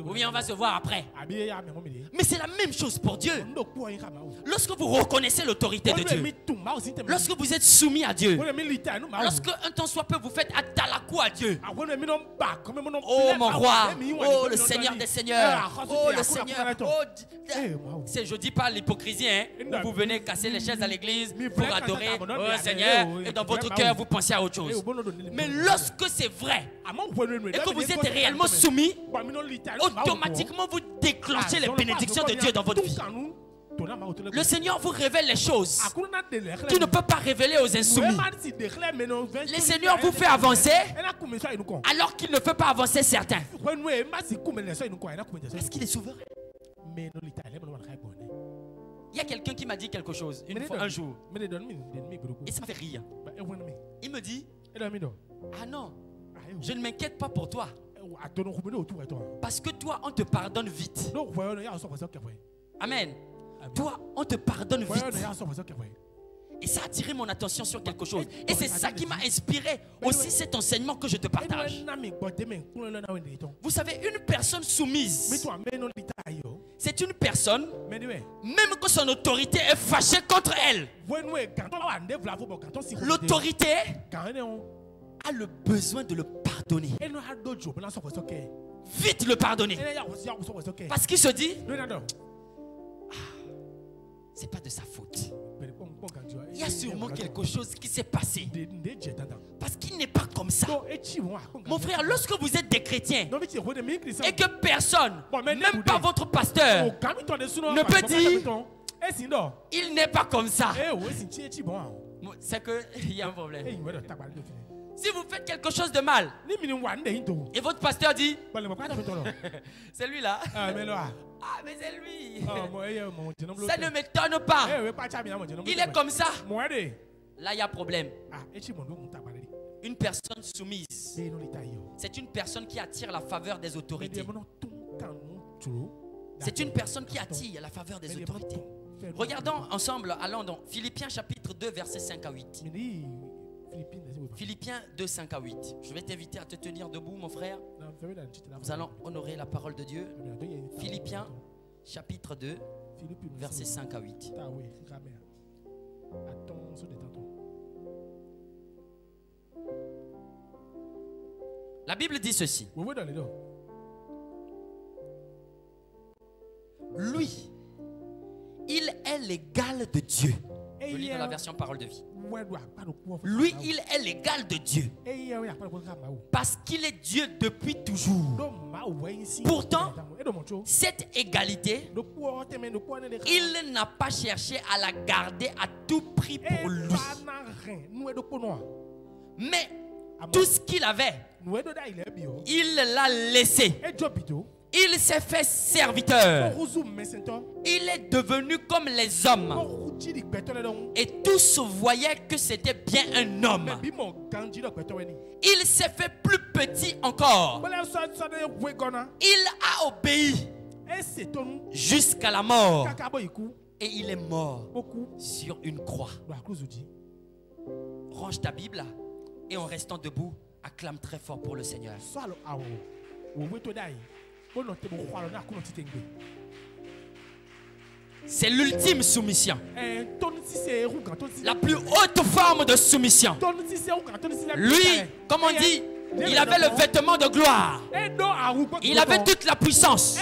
Ou bien on va se voir après. Mais c'est la même chose pour Dieu. Lorsque vous reconnaissez l'autorité de Dieu, lorsque vous êtes soumis à Dieu, lorsque un temps soit peu vous faites atalakou à Dieu. Oh mon roi, oh le Seigneur des Seigneurs, oh le Seigneur. Je ne dis pas l'hypocrisie, hein, où vous venez casser les chaises à l'église pour adorer oh Seigneur et dans votre cœur vous pensez à autre chose. Mais lorsque c'est vrai et que vous êtes réellement soumis, automatiquement vous déclenchez les bénédictions de Dieu dans votre vie. Le Seigneur vous révèle les choses qu'il ne peut pas révéler aux insoumis. Le Seigneur vous fait avancer alors qu'il ne fait pas avancer certains. Parce qu'il est souverain. Il y a quelqu'un qui m'a dit quelque chose une fois, un jour, et ça m'a fait rire. Il me dit, ah non, je ne m'inquiète pas pour toi, parce que toi on te pardonne vite. Amen. Toi on te pardonne vite. Et ça a attiré mon attention sur quelque chose. Et c'est ça qui m'a inspiré aussi cet enseignement que je te partage. Vous savez, une personne soumise, c'est une personne, même que son autorité est fâchée contre elle, l'autorité a le besoin de le pardonner. Vite le pardonner. Parce qu'il se dit, c'est pas de sa faute. Il y a sûrement quelque chose qui s'est passé. Parce qu'il n'est pas comme ça. Mon frère, lorsque vous êtes des chrétiens et que personne, même pas votre pasteur, ne peut dire il n'est pas comme ça, c'est qu'il y a un problème. Si vous faites quelque chose de mal et votre pasteur dit c'est lui là. Ah mais c'est lui. Ça ne m'étonne pas. Il est comme ça. Là il y a problème. Une personne soumise, c'est une personne qui attire la faveur des autorités. C'est une personne qui attire la faveur des autorités. Regardons ensemble, allons dans Philippiens chapitre 2 versets 5 à 8. Philippiens 2, 5 à 8. Je vais t'inviter à te tenir debout, mon frère. Nous allons honorer la parole de Dieu. Philippiens chapitre 2, versets 5 à 8. La Bible dit ceci. Lui, il est l'égal de Dieu. Je lis dans la version parole de vie. Lui, il est l'égal de Dieu. Parce qu'il est Dieu depuis toujours. Pourtant, cette égalité, il n'a pas cherché à la garder à tout prix pour lui. Mais tout ce qu'il avait, il l'a laissé. Il s'est fait serviteur. Il est devenu comme les hommes. Et tous voyaient que c'était bien un homme. Il s'est fait plus petit encore. Il a obéi jusqu'à la mort. Et il est mort sur une croix. Range ta Bible. Et en restant debout, acclame très fort pour le Seigneur. C'est l'ultime soumission. La plus haute forme de soumission. Lui, comme on dit, il avait le vêtement de gloire. Il avait toute la puissance.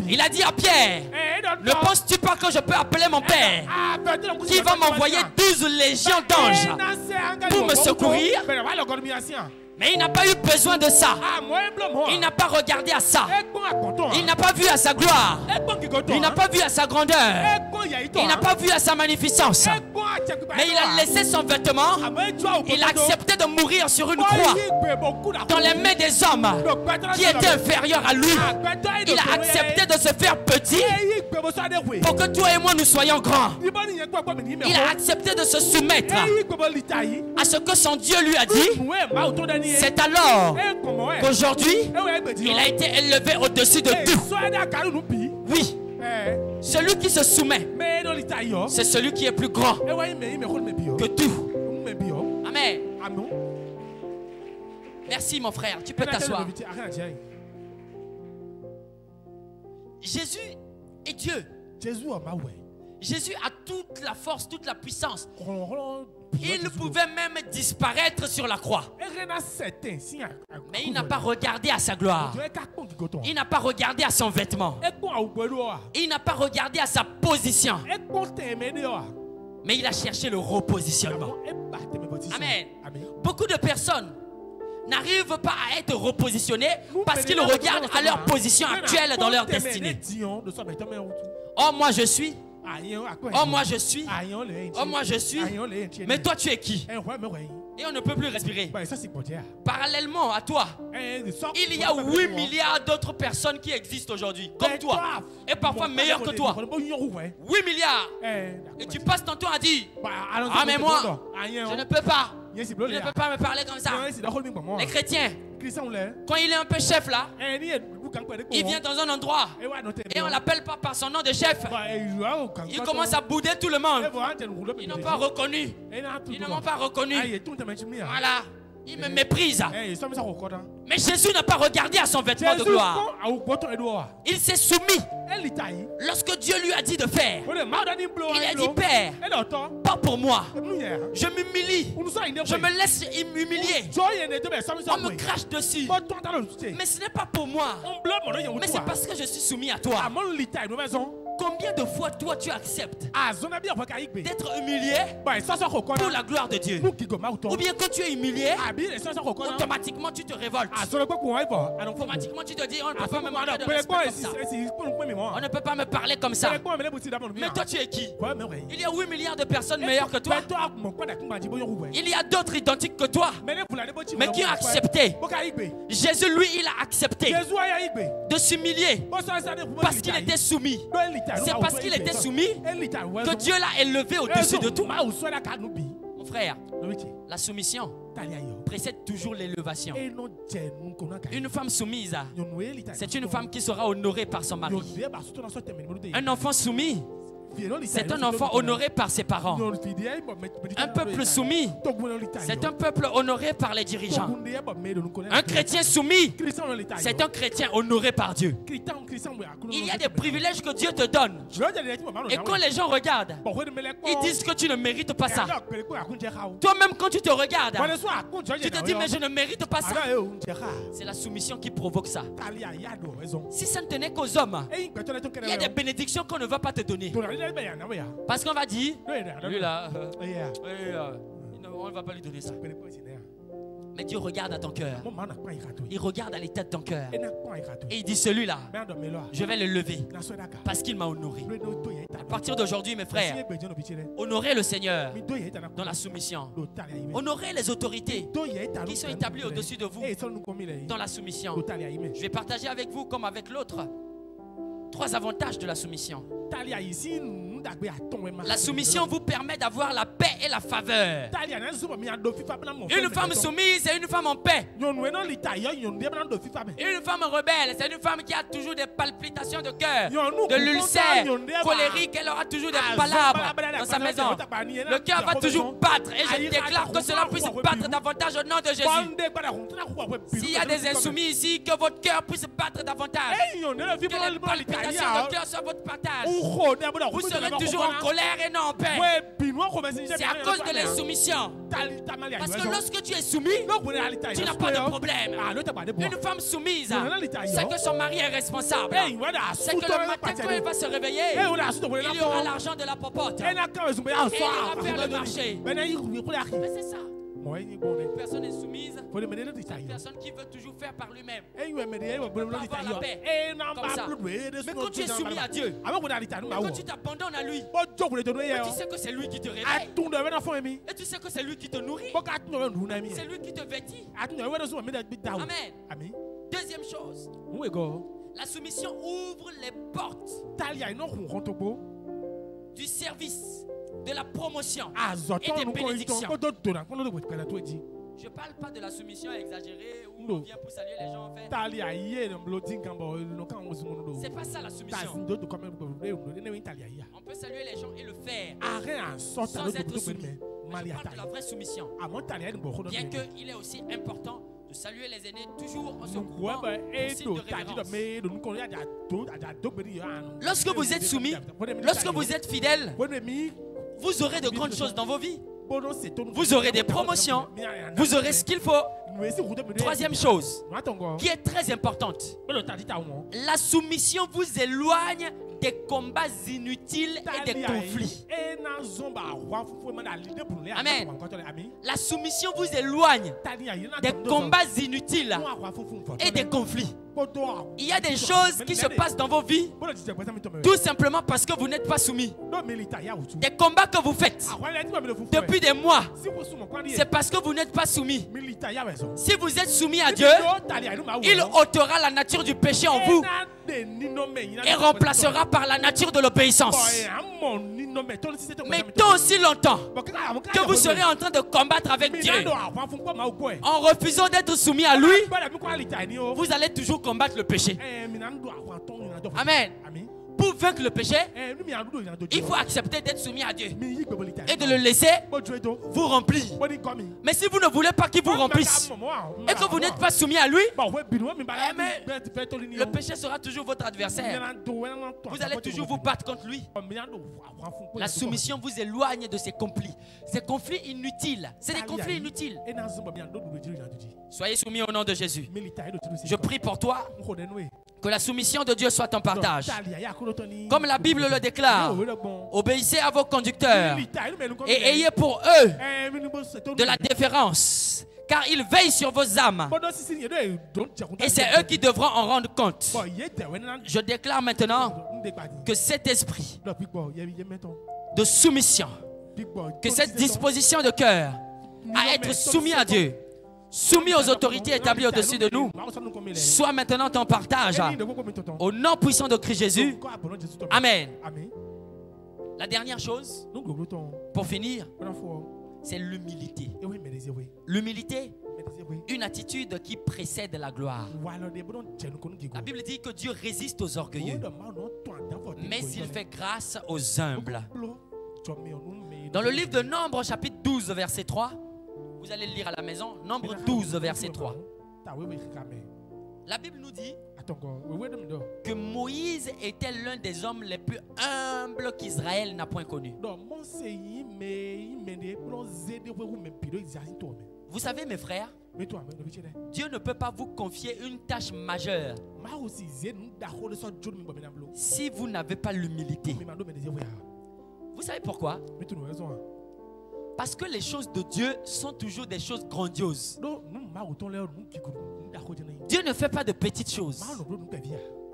Il a dit à Pierre, ne penses-tu pas que je peux appeler mon Père qui va m'envoyer 12 légions d'anges pour me secourir? Mais il n'a pas eu besoin de ça. Il n'a pas regardé à ça. Il n'a pas vu à sa gloire. Il n'a pas vu à sa grandeur. Il n'a pas vu à sa magnificence. Mais il a laissé son vêtement. Il a accepté de mourir sur une croix dans les mains des hommes qui étaient inférieurs à lui. Il a accepté de se faire petit pour que toi et moi nous soyons grands. Il a accepté de se soumettre à ce que son Dieu lui a dit. C'est alors qu'aujourd'hui, il a été élevé au-dessus de tout. Oui. Celui qui se soumet, c'est celui qui est plus grand que tout. Amen. Merci mon frère, tu peux t'asseoir. Jésus est Dieu. Jésus a toute la force, toute la puissance. Il pouvait même disparaître sur la croix. Mais il n'a pas regardé à sa gloire. Il n'a pas regardé à son vêtement. Il n'a pas regardé à sa position. Mais il a cherché le repositionnement. Amen. Beaucoup de personnes n'arrivent pas à être repositionnés parce qu'ils regardent à leur position actuelle dans leur destinée. Oh, moi je suis. Oh, moi je suis. Oh, moi je suis. Mais toi tu es qui? Et on ne peut plus respirer. Parallèlement à toi, il y a 8 milliards d'autres personnes qui existent aujourd'hui, comme toi, et parfois meilleures que toi. 8 milliards. Et tu passes ton temps à dire, ah mais moi, je ne peux pas. Il ne peut pas me parler comme ça. Les chrétiens, quand il est un peu chef là, il vient dans un endroit et on ne l'appelle pas par son nom de chef. Il commence à bouder tout le monde. Ils n'ont pas reconnu. Ils ne m'ont pas reconnu. Voilà. Il me méprise. Mais Jésus n'a pas regardé à son vêtement de gloire. Il s'est soumis. Lorsque Dieu lui a dit de faire, il a dit, Père, pas pour moi. Je m'humilie. Je me laisse humilier. On me crache dessus. Mais ce n'est pas pour moi. Mais c'est parce que je suis soumis à toi. Combien de fois toi tu acceptes d'être humilié pour la gloire de Dieu? Ou bien quand tu es humilié, automatiquement tu te révoltes. Automatiquement tu te dis, on ne peut pas me parler de respect comme ça. On ne peut pas me parler comme ça. Mais toi tu es qui? Il y a 8 milliards de personnes meilleures que toi. Il y a d'autres identiques que toi, mais qui ont accepté. Jésus lui il a accepté de s'humilier parce qu'il était soumis. C'est parce qu'il était soumis que Dieu l'a élevé au-dessus de tout. Mon frère, la soumission précède toujours l'élévation. Une femme soumise, c'est une femme qui sera honorée par son mari. Un enfant soumis, c'est un enfant honoré par ses parents. Un peuple soumis, c'est un peuple honoré par les dirigeants. Un chrétien soumis, c'est un chrétien honoré par Dieu. Il y a des privilèges que Dieu te donne. Et quand les gens regardent, ils disent que tu ne mérites pas ça. Toi-même, quand tu te regardes, tu te dis, mais je ne mérite pas ça. C'est la soumission qui provoque ça. Si ça ne tenait qu'aux hommes, il y a des bénédictions qu'on ne va pas te donner. Parce qu'on va dire, lui là, on ne va pas lui donner ça. Mais Dieu regarde à ton cœur. Il regarde à l'état de ton cœur. Et il dit, celui-là, je vais le lever parce qu'il m'a honoré. À partir d'aujourd'hui, mes frères, honorez le Seigneur dans la soumission. Honorez les autorités qui sont établies au-dessus de vous dans la soumission. Je vais partager avec vous, comme avec l'autre, 3 avantages de la soumission. La soumission vous permet d'avoir la paix et la faveur. Une femme soumise, c'est une femme en paix. Une femme rebelle, c'est une femme qui a toujours des palpitations de cœur, de l'ulcère, colérique. Elle aura toujours des palabres dans sa maison. Le cœur va toujours battre. Et je déclare que cela puisse battre davantage au nom de Jésus. S'il y a des insoumis ici, que votre cœur puisse battre davantage. Que les palpitations de cœur soient votre partage. Vous serez toujours en colère et non en paix. C'est à cause de l'insoumission. Parce que lorsque tu es soumis, tu n'as pas de problème. Une femme soumise, c'est que son mari est responsable. C'est que le matin quand elle va se réveiller, il y aura l'argent de la popote. Et il ira faire le marché. Mais c'est ça. Une personne insoumise, c'est une personne qui veut toujours faire par lui-même. Avoir la paix. Comme ça. Mais quand tu es soumis à Dieu, quand tu t'abandonnes à lui, tu sais que c'est lui qui te réveille. Et tu sais que c'est lui qui te nourrit. C'est lui qui te vêtit. Amen. Deuxième chose, la soumission ouvre les portes du service, de la promotion et des bénédictions. Je ne parle pas de la soumission exagérée où on vient pour saluer les gens en fait. C'est pas ça la soumission. On peut saluer les gens et le faire sans être soumis. Mais je parle de la vraie soumission. Bien qu'il est aussi important de saluer les aînés toujours en se groupant au signe de révérence. Lorsque vous êtes soumis, lorsque vous êtes fidèle, vous aurez de grandes choses dans vos vies. Vous aurez des promotions. Vous aurez ce qu'il faut. Troisième chose, qui est très importante. La soumission vous éloigne des combats inutiles et des conflits. Amen. La soumission vous éloigne des combats inutiles et des conflits. Il y a des choses qui se passent dans vos vies tout simplement parce que vous n'êtes pas soumis. Des combats que vous faites depuis des mois, c'est parce que vous n'êtes pas soumis. Si vous êtes soumis à Dieu, il ôtera la nature du péché en vous et remplacera par la nature de l'obéissance. Mais tant aussi longtemps que vous serez en train de combattre avec Dieu en refusant d'être soumis à lui, vous allez toujours combattre le péché. Amen. Pour vaincre le péché, il faut accepter d'être soumis à Dieu et de le laisser vous remplir. Mais si vous ne voulez pas qu'il vous remplisse et que vous n'êtes pas soumis à lui, le péché sera toujours votre adversaire. Vous allez toujours vous battre contre lui. La soumission vous éloigne de ces conflits. Ces conflits inutiles. C'est des conflits inutiles. Soyez soumis au nom de Jésus. Je prie pour toi que la soumission de Dieu soit en partage. Comme la Bible le déclare, obéissez à vos conducteurs et ayez pour eux de la déférence, car ils veillent sur vos âmes et c'est eux qui devront en rendre compte. Je déclare maintenant que cet esprit de soumission, que cette disposition de cœur à être soumis à Dieu, soumis aux autorités établies au-dessus de nous, soit maintenant en partage. Au nom puissant de Christ Jésus. Amen. La dernière chose, pour finir, c'est l'humilité. L'humilité, une attitude qui précède la gloire. La Bible dit que Dieu résiste aux orgueilleux, mais il fait grâce aux humbles. Dans le livre de Nombre, chapitre 12, verset 3, vous allez le lire à la maison, Nombre 12, verset 3. La Bible nous dit que Moïse était l'un des hommes les plus humbles qu'Israël n'a point connu. Vous savez, mes frères, Dieu ne peut pas vous confier une tâche majeure si vous n'avez pas l'humilité. Vous savez pourquoi? Parce que les choses de Dieu sont toujours des choses grandioses. Dieu ne fait pas de petites choses.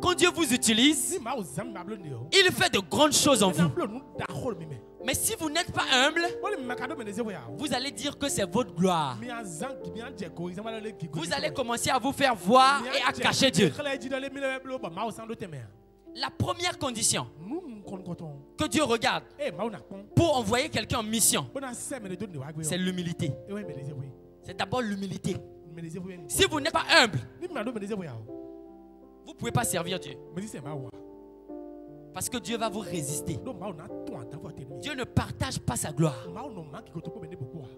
Quand Dieu vous utilise, il fait de grandes choses en vous. Mais si vous n'êtes pas humble, vous allez dire que c'est votre gloire. Vous allez commencer à vous faire voir et à cacher Dieu. La première condition que Dieu regarde pour envoyer quelqu'un en mission, c'est l'humilité. C'est d'abord l'humilité. Si vous n'êtes pas humble, vous ne pouvez pas servir Dieu. Parce que Dieu va vous résister. Dieu ne partage pas sa gloire.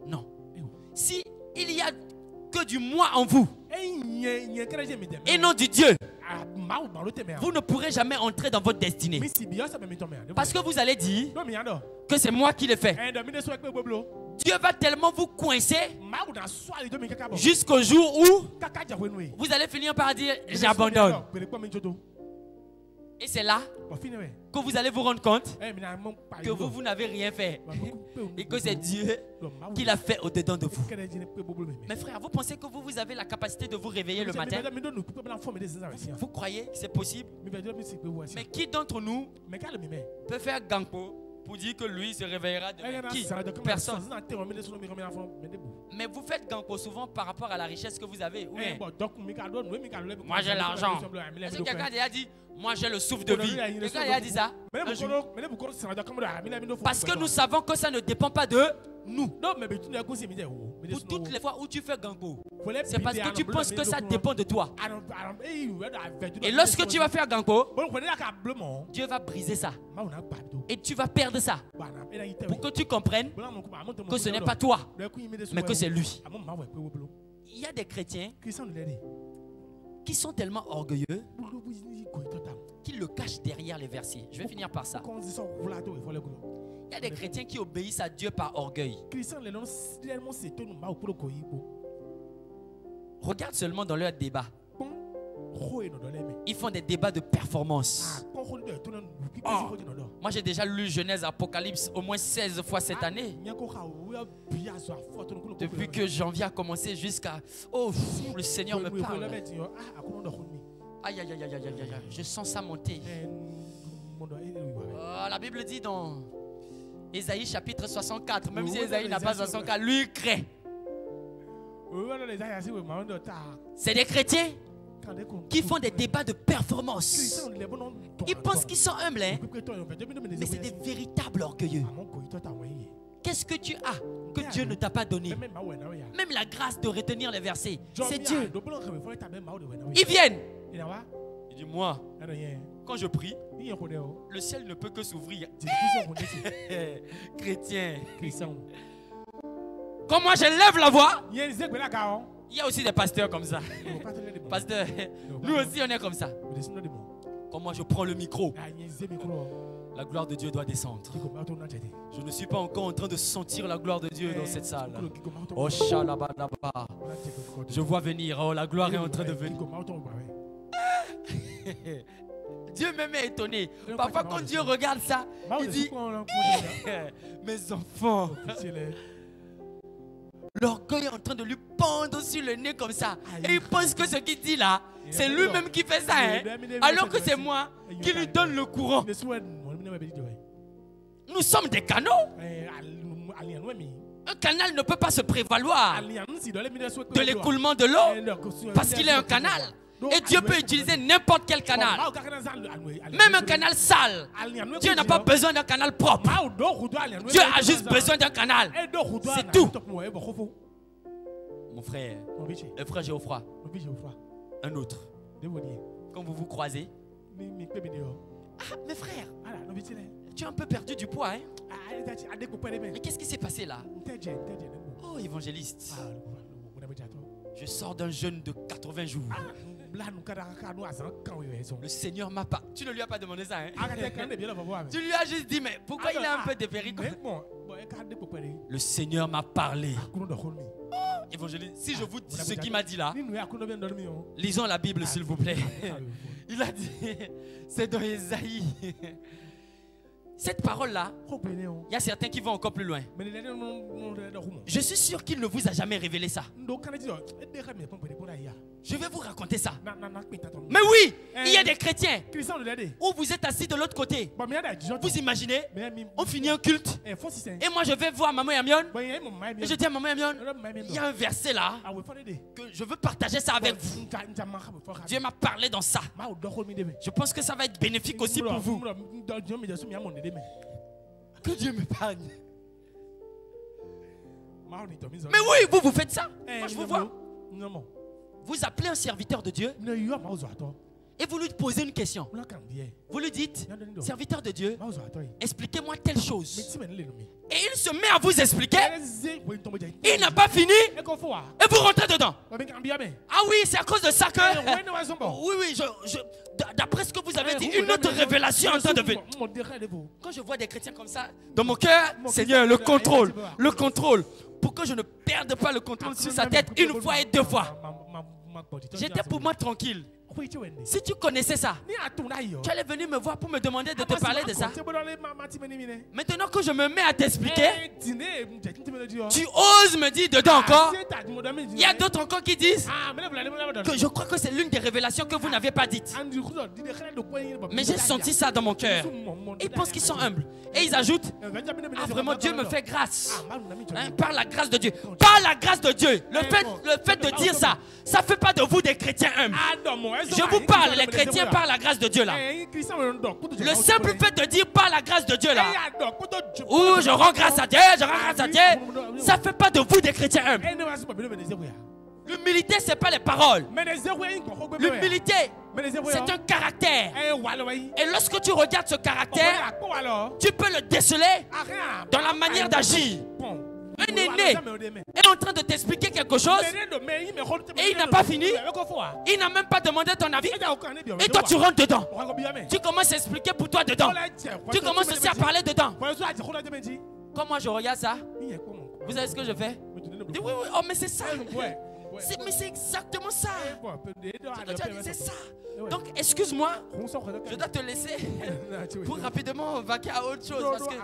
Non. Si il y a que du moi en vous et non du Dieu, vous ne pourrez jamais entrer dans votre destinée. Parce que vous allez dire que c'est moi qui l'ai fait. Dieu va tellement vous coincer jusqu'au jour où vous allez finir par dire j'abandonne. Et c'est là que vous allez vous rendre compte que vous n'avez rien fait et que c'est Dieu qui l'a fait au-dedans de vous. Mes frères, vous pensez que vous avez la capacité de vous réveiller le matin? Vous croyez que c'est possible? Mais qui d'entre nous peut faire gangpo pour dire que lui se réveillera demain? Qui? Personne. Mais vous faites gangpo souvent par rapport à la richesse que vous avez. Oui. Moi j'ai l'argent. Est-ce que quelqu'un a déjà dit moi j'ai le souffle de vie? Quelqu'un a déjà dit ça? Parce que nous savons que ça ne dépend pas de nous. Pour toutes les fois où tu fais gangpo, c'est parce que tu penses que ça dépend de toi. Et lorsque tu vas faire gangpo, Dieu va briser ça. Et tu vas perdre ça. Pour que tu comprennes que ce n'est pas toi, mais que c'est lui. Il y a des chrétiens qui sont tellement orgueilleux qu'ils le cachent derrière les versets. Je vais finir par ça. Il y a des chrétiens qui obéissent à Dieu par orgueil. Regarde seulement dans leur débat. Ils font des débats de performance. Oh, moi j'ai déjà lu Genèse Apocalypse au moins 16 fois cette année. Depuis que janvier a commencé jusqu'à... Oh, le Seigneur me parle. Aïe, aïe, aïe, aïe, aïe, aïe, je sens ça monter. La Bible dit dans Ésaïe chapitre 64, même si Ésaïe n'a pas 64, lui il craint. C'est des chrétiens qui font des débats de performance. Ils pensent qu'ils sont humbles, hein? Mais c'est des véritables orgueilleux. Qu'est-ce que tu as que Dieu ne t'a pas donné? Même la grâce de retenir les versets, c'est Dieu. Ils viennent. Il dit moi, quand je prie, le ciel ne peut que s'ouvrir. Chrétien. Quand moi je lève la voix, il y a aussi des pasteurs comme ça. Pasteurs, nous aussi on est comme ça. Quand moi je prends le micro, la gloire de Dieu doit descendre. Je ne suis pas encore en train de sentir la gloire de Dieu dans cette salle. Oh shalabadaba. Je vois venir, oh la gloire est en train de venir. Dieu même est étonné. Parfois quand Dieu regarde ça, il dit mes enfants, l'orgueil est en train de lui pendre sur le nez comme ça. Et il pense que ce qu'il dit là, c'est lui-même qui fait ça, hein? Alors que c'est moi qui lui donne le courant. Nous sommes des canaux. Un canal ne peut pas se prévaloir de l'écoulement de l'eau parce qu'il est un canal. Et Dieu peut utiliser n'importe quel canal. Même un canal sale. Dieu n'a pas besoin d'un canal propre. Dieu a juste besoin d'un canal. C'est tout. Mon frère, le frère Géoffroy, un autre. Quand vous vous croisez, ah, mes frères, tu as un peu perdu du poids, hein? Mais qu'est-ce qui s'est passé là? Oh, évangéliste, je sors d'un jeûne de 80 jours. Le Seigneur m'a pas... Tu ne lui as pas demandé ça, hein? Tu lui as juste dit, mais pourquoi il a un peu dépéri? Le Seigneur m'a parlé. Oh, évangéliste, si je vous dis ce qu'il m'a dit là, lisons la Bible s'il vous plaît. Il a dit, c'est dans Ésaïe. Cette parole-là, il y a certains qui vont encore plus loin. Je suis sûr qu'il ne vous a jamais révélé ça. Je vais vous raconter ça. Mais oui, il y a des chrétiens où vous êtes assis de l'autre côté. Vous imaginez, on finit un culte et moi je vais voir Maman Yamion et je dis à Maman Yamion, il y a un verset là que je veux partager ça avec vous. Dieu m'a parlé dans ça. Je pense que ça va être bénéfique aussi pour vous. Que Dieu m'épargne. Mais oui, vous faites ça. Moi je vous vois. Vous appelez un serviteur de Dieu et vous lui posez une question. Vous lui dites, serviteur de Dieu, expliquez-moi telle chose. Et il se met à vous expliquer. Il n'a pas fini et vous rentrez dedans. Ah oui, c'est à cause de ça que... Oui, d'après ce que vous avez dit, une autre révélation en train de venir. Quand je vois des chrétiens comme ça, dans mon cœur, Seigneur, le contrôle. Pour que je ne perde pas le contrôle sur sa tête une fois et deux fois. J'étais pour moi tranquille. Si tu connaissais ça, tu allais venir me voir pour me demander de te parler de ça. Maintenant que je me mets à t'expliquer, tu oses me dire dedans encore. Il y a d'autres encore qui disent que je crois que c'est l'une des révélations que vous n'avez pas dites. Mais j'ai senti ça dans mon cœur. Ils pensent qu'ils sont humbles. Et ils ajoutent, ah vraiment Dieu me fait grâce. Par la grâce de Dieu. Par la grâce de Dieu. Le fait de dire ça, ça ne fait pas de vous des chrétiens humbles. Je vous parle, les chrétiens par la grâce de Dieu là. Le simple fait de dire par la grâce de Dieu là, ou je rends grâce à Dieu, ça ne fait pas de vous des chrétiens humbles. L'humilité, ce n'est pas les paroles. L'humilité, c'est un caractère. Et lorsque tu regardes ce caractère, tu peux le déceler dans la manière d'agir. Un aîné est en train de t'expliquer quelque chose et il n'a pas fini. Il n'a même pas demandé ton avis. Et toi tu rentres dedans. Tu commences à expliquer pour toi dedans. Tu commences aussi à parler dedans. Quand moi je regarde ça, vous savez ce que je fais? Oui, oh mais c'est ça. Mais c'est exactement ça. C'est ça. Donc, excuse-moi, je dois te laisser pour rapidement vaquer à autre chose. Parce que...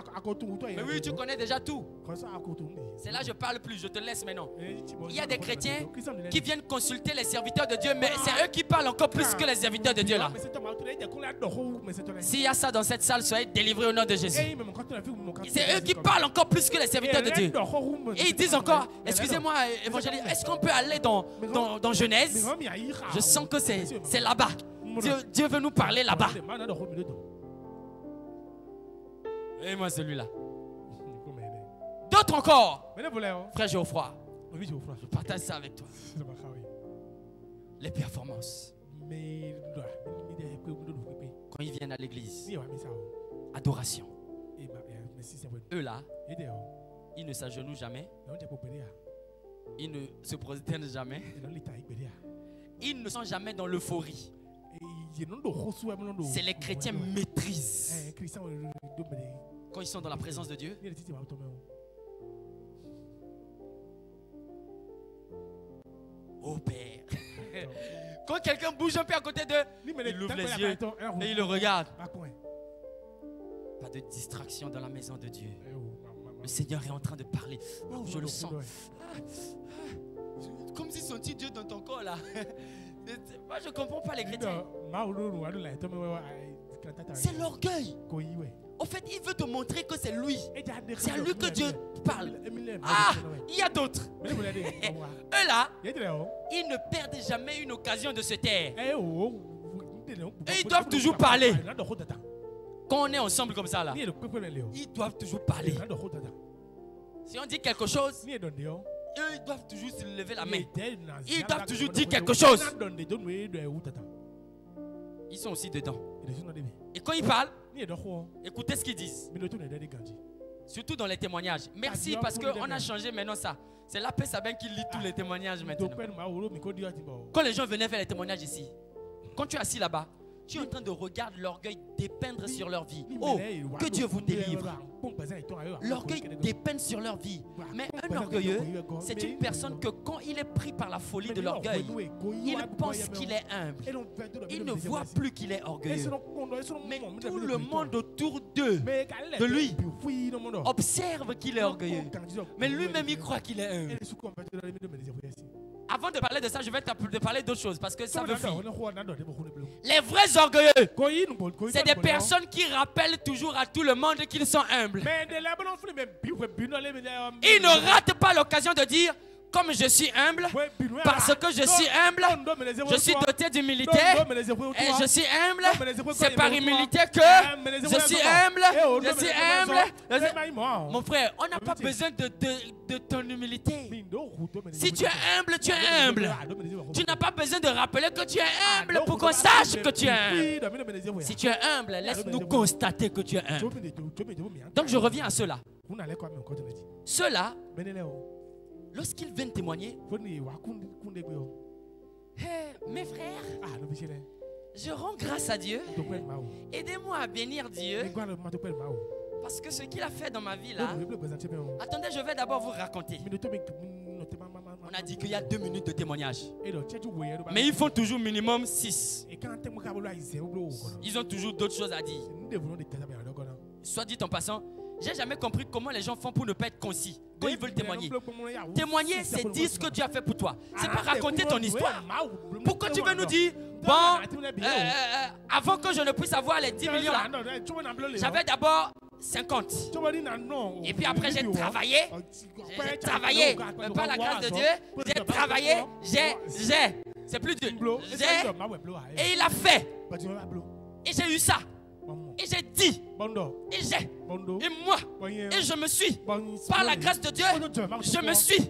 Mais oui, tu connais déjà tout. C'est là que je parle plus, je te laisse maintenant. Il y a des chrétiens qui viennent consulter les serviteurs de Dieu, mais c'est eux qui parlent encore plus que les serviteurs de Dieu là. S'il y a ça dans cette salle, soyez délivrés au nom de Jésus. C'est eux qui parlent encore plus que les serviteurs de Dieu. Et ils disent encore, excusez-moi, évangéliste, est-ce qu'on peut aller dans Genèse? Je sens que c'est là-bas. Dieu veut nous parler là-bas. Et moi celui-là. D'autres encore. Frère Geoffroy, je partage ça avec toi. Les performances. Quand ils viennent à l'église, adoration. Eux là, ils ne s'agenouillent jamais. Ils ne se prosternent jamais. Ils ne sont jamais dans l'euphorie. C'est les chrétiens maîtrisent. Quand ils sont dans la présence de Dieu, oh Père. Quand quelqu'un bouge un peu à côté d'eux, il ouvre les yeux et il le regarde. Pas de distraction dans la maison de Dieu. Le Seigneur est en train de parler. Oh, je le sens. Comme si sentit Dieu dans ton corps là. Moi je ne comprends pas les chrétiens. C'est l'orgueil. Au fait, il veut te montrer que c'est lui. C'est à lui que Dieu parle. Ah, il y a d'autres. Eux là, ils ne perdent jamais une occasion de se taire. Et ils doivent toujours parler. Quand on est ensemble comme ça là, ils doivent toujours parler. Si on dit quelque chose, eux ils doivent toujours se lever la main. Ils doivent toujours dire quelque chose. Ils sont aussi dedans. Et quand ils parlent, écoutez ce qu'ils disent. Surtout dans les témoignages. Merci parce qu'on a changé maintenant ça. C'est la paix Sabin qui lit tous les témoignages maintenant. Quand les gens venaient faire les témoignages ici, quand tu es assis là-bas, tu es en train de regarder l'orgueil dépeindre sur leur vie. Oh, que Dieu vous délivre. L'orgueil dépeint sur leur vie. Mais un orgueilleux, c'est une personne que quand il est pris par la folie de l'orgueil, il pense qu'il est humble. Il ne voit plus qu'il est orgueilleux. Mais tout le monde autour de lui observe qu'il est orgueilleux. Mais lui-même, il croit qu'il est humble. Avant de parler de ça, je vais te parler d'autre chose parce que ça veut finir. Les vrais orgueilleux, c'est des personnes qui rappellent toujours à tout le monde qu'ils sont humbles. Ils ne ratent pas l'occasion de dire: comme je suis humble, parce que je suis humble, je suis doté d'humilité, et je suis humble, c'est par humilité que je suis humble, je suis humble. Mon frère, on n'a pas besoin de ton humilité. Si tu es humble, tu es humble. Tu n'as pas besoin de rappeler que tu es humble pour qu'on sache que tu es humble. Si tu es humble, laisse-nous constater que tu es humble. Donc je reviens à ceux-là. Ceux-là, lorsqu'ils viennent témoigner, hey, mes frères, je rends grâce à Dieu. Aidez-moi à bénir Dieu. Parce que ce qu'il a fait dans ma vie là, attendez, je vais d'abord vous raconter. On a dit qu'il y a 2 minutes de témoignage. Mais ils font toujours minimum 6. Ils ont toujours d'autres choses à dire. Soit dit en passant, j'ai jamais compris comment les gens font pour ne pas être concis quand ils veulent témoigner. Témoigner, c'est dire ce que Dieu a fait pour toi. C'est pas raconter ton histoire. Pourquoi tu veux nous dire, bon, avant que je ne puisse avoir les 10 millions là, j'avais d'abord 50. Et puis après j'ai travaillé. Mais par la grâce de Dieu, j'ai travaillé, c'est plus dur. Et il a fait. Et j'ai eu ça. Et j'ai dit, et j'ai, et moi, et je me suis, par la grâce de Dieu, je me suis,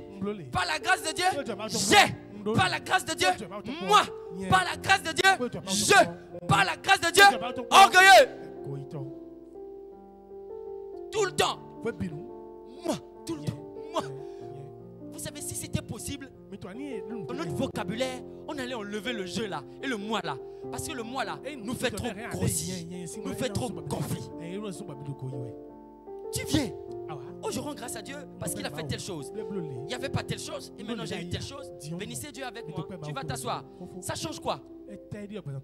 par la grâce de Dieu, j'ai, par la grâce de Dieu, moi, par la grâce de Dieu, je, par la grâce de Dieu, orgueilleux. Tout le temps. Moi, tout le temps. Moi. Vous savez, si c'était possible, dans notre vocabulaire, on allait enlever le je là et le moi là. Parce que le moi là nous fait trop grossir, nous fait trop gonfler. Tu viens. Oh, je rends grâce à Dieu parce qu'il a fait telle chose. Il n'y avait pas telle chose et maintenant j'ai eu telle chose. Bénissez Dieu avec moi. Tu vas t'asseoir. Ça change quoi?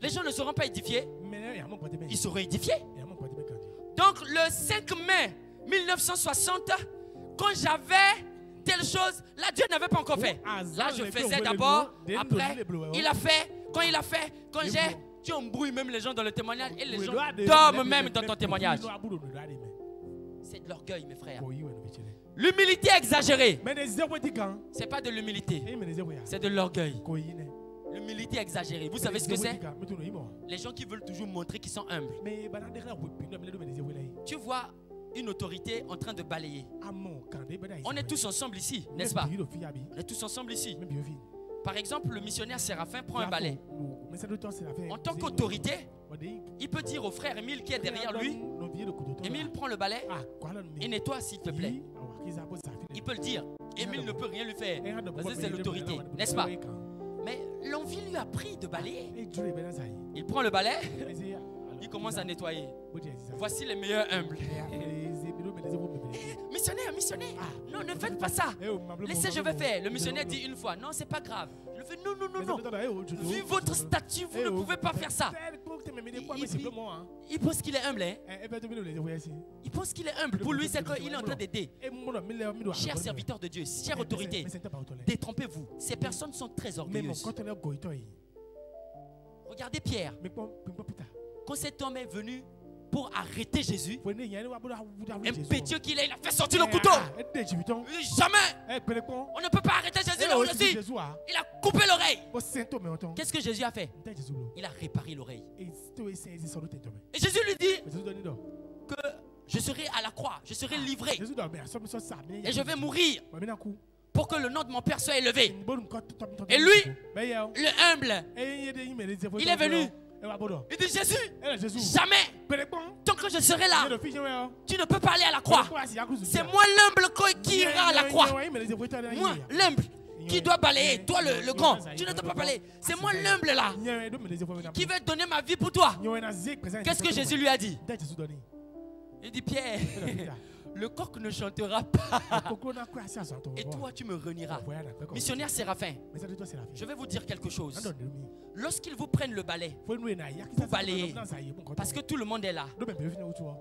Les gens ne seront pas édifiés. Ils seront édifiés. Donc le 5 mai 1960, quand j'avais telle chose, là Dieu n'avait pas encore fait. Là je faisais d'abord, après il a fait, quand j'ai, tu embrouilles même les gens dans le témoignage et les gens dorment même dans ton témoignage. C'est de l'orgueil mes frères. L'humilité exagérée, c'est pas de l'humilité, c'est de l'orgueil. L'humilité exagérée, vous savez ce que c'est? Les gens qui veulent toujours montrer qu'ils sont humbles. Tu vois une autorité en train de balayer. On est tous ensemble ici, n'est-ce pas? On est tous ensemble ici. Par exemple, le missionnaire Séraphin prend un balai. En tant qu'autorité, il peut dire au frère Émile qui est derrière lui, Émile, prends le balai et nettoie s'il te plaît. Il peut le dire. Émile ne peut rien lui faire parce que c'est l'autorité, n'est-ce pas? Mais l'envie lui a pris de balayer. Il prend le balai, il commence à nettoyer. Voici les meilleurs humbles. Missionnaire, non, ne faites pas ça. Laissez, je vais faire. Le missionnaire dit une fois, non, c'est pas grave. Je fais, non. Vu votre statut, vous ne pouvez pas faire ça. Il pense qu'il est humble. Il pense qu'il est humble. Pour lui, c'est qu'il est en train d'aider. Chers serviteurs de Dieu, chère autorité, détrompez-vous. Ces personnes sont très orgueilleuses. Regardez Pierre. Quand cet homme est venu pour arrêter Jésus, impétueux qu'il est, il a fait sortir le couteau. Jamais. On ne peut pas arrêter Jésus là où je suis. Il a coupé l'oreille. Qu'est-ce que Jésus a fait? Il a réparé l'oreille. Et Jésus lui dit que je serai à la croix, je serai livré et je vais mourir pour que le nom de mon Père soit élevé. Et lui, le humble, il est venu. Il dit Jésus, jamais, tant que je serai là, tu ne peux pas aller à la croix. C'est moi l'humble qui ira à la croix. Moi l'humble qui doit balayer, toi le grand, tu ne dois pas balayer. C'est moi l'humble là qui vais donner ma vie pour toi. Qu'est-ce que Jésus lui a dit? Il dit Pierre, Le coq ne chantera pas. Et toi, tu me renieras. Missionnaire Séraphin, je vais vous dire quelque chose. Lorsqu'ils vous prennent le balai pour balayer, parce que tout le monde est là,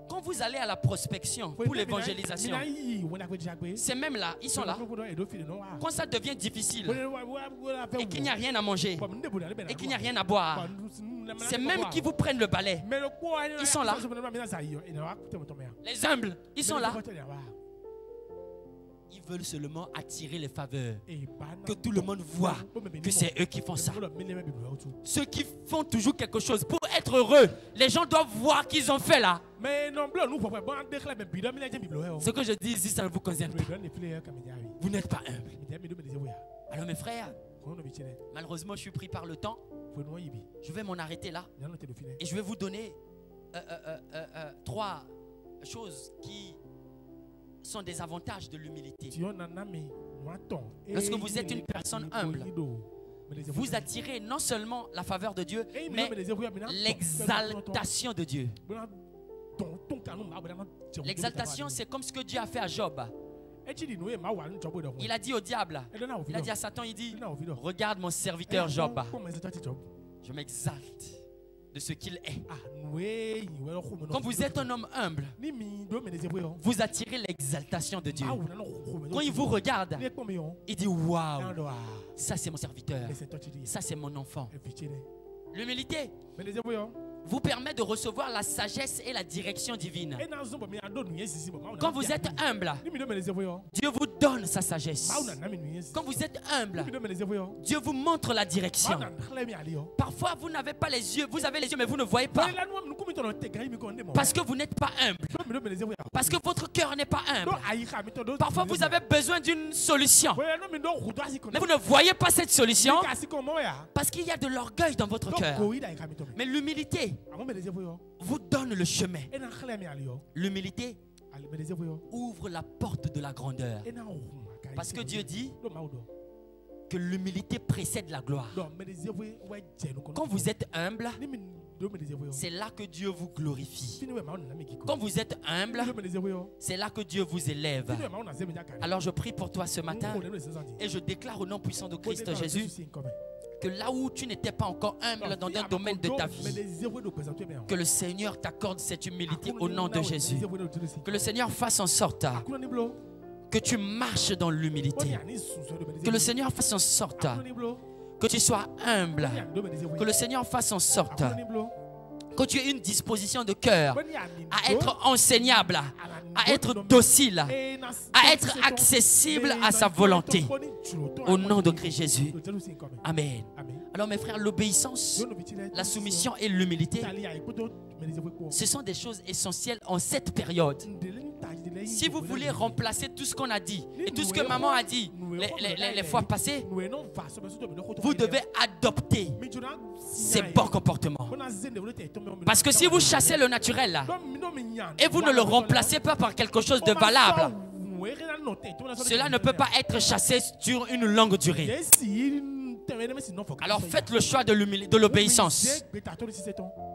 quand vous allez à la prospection pour l'évangélisation, c'est même là, ils sont là. Quand ça devient difficile et qu'il n'y a rien à manger et qu'il n'y a rien à boire, c'est même qui vous prennent le balai. Ils sont là. Les humbles, ils sont là. Ils veulent seulement attirer les faveurs. Que tout le monde voit que c'est eux qui font ça. Ceux qui font toujours quelque chose pour être heureux, les gens doivent voir qu'ils ont fait là. Ce que je dis ici, ça ne vous concerne pas. Vous n'êtes pas humble. Alors mes frères, malheureusement je suis pris par le temps. Je vais m'en arrêter là. Et je vais vous donner 3 choses qui sont des avantages de l'humilité. Lorsque vous êtes une personne humble, vous attirez non seulement la faveur de Dieu, mais l'exaltation de Dieu. L'exaltation, c'est comme ce que Dieu a fait à Job. Il a dit au diable, il a dit à Satan, il dit, regarde mon serviteur Job, je m'exalte de ce qu'il est. Quand vous êtes un homme humble, vous attirez l'exaltation de Dieu. Quand il vous regarde, il dit waouh, ça c'est mon serviteur, ça c'est mon enfant. L'humilité vous permet de recevoir la sagesse et la direction divine. Quand vous êtes humble, Dieu vous donne sa sagesse. Quand vous êtes humble, Dieu vous montre la direction. Parfois, vous n'avez pas les yeux, vous avez les yeux, mais vous ne voyez pas. Parce que vous n'êtes pas humble. Parce que votre cœur n'est pas humble. Parfois, vous avez besoin d'une solution. Mais vous ne voyez pas cette solution parce qu'il y a de l'orgueil dans votre cœur. Mais l'humilité vous donne le chemin. L'humilité ouvre la porte de la grandeur. Parce que Dieu dit que l'humilité précède la gloire. Quand vous êtes humble, c'est là que Dieu vous glorifie. Quand vous êtes humble, c'est là que Dieu vous élève. Alors je prie pour toi ce matin et je déclare au nom puissant de Christ Jésus que là où tu n'étais pas encore humble dans un domaine de ta vie, que le Seigneur t'accorde cette humilité au nom de Jésus. Que le Seigneur fasse en sorte que tu marches dans l'humilité. Que le Seigneur fasse en sorte que tu sois humble. Que le Seigneur fasse en sorte que tu aies une disposition de cœur à être enseignable, à être docile, à être accessible à sa volonté. Au nom de Christ Jésus. Amen. Alors mes frères, l'obéissance, la soumission et l'humilité, ce sont des choses essentielles en cette période. Si vous voulez remplacer tout ce qu'on a dit et tout ce que maman a dit les fois passées, vous devez adopter ces bons comportements. Parce que si vous chassez le naturel là, et vous ne le remplacez pas par quelque chose de valable, cela ne peut pas être chassé sur une longue durée. Alors faites le choix de l'obéissance.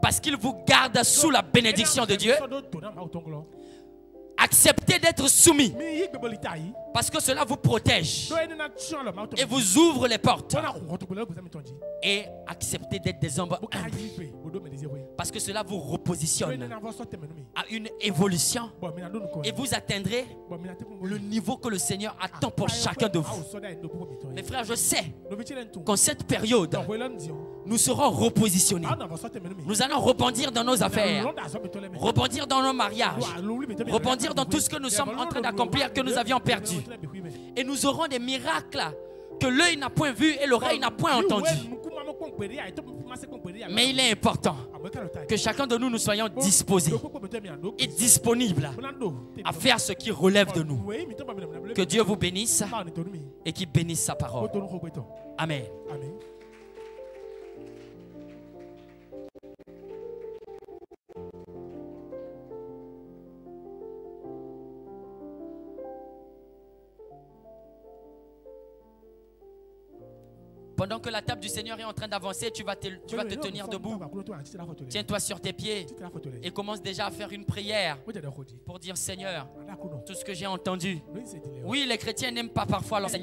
Parce qu'il vous garde sous la bénédiction de Dieu. Acceptez d'être soumis. Parce que cela vous protège. Et vous ouvre les portes. Et acceptez d'être des hommes humbles. Parce que cela vous repositionne à une évolution. Et vous atteindrez le niveau que le Seigneur attend pour chacun de vous. Mes frères, je sais qu'en cette période, nous serons repositionnés. Nous allons rebondir dans nos affaires, rebondir dans nos mariages, rebondir dans tout ce que nous sommes en train d'accomplir, que nous avions perdu. Et nous aurons des miracles que l'œil n'a point vu et l'oreille n'a point entendu. Mais il est important que chacun de nous, nous soyons disposés et disponibles à faire ce qui relève de nous. Que Dieu vous bénisse et qu'il bénisse sa parole. Amen. Pendant que la table du Seigneur est en train d'avancer, tu vas te tenir debout. Tiens-toi sur tes pieds et commence déjà à faire une prière pour dire Seigneur, tout ce que j'ai entendu. Oui, les chrétiens n'aiment pas parfois l'enseignement.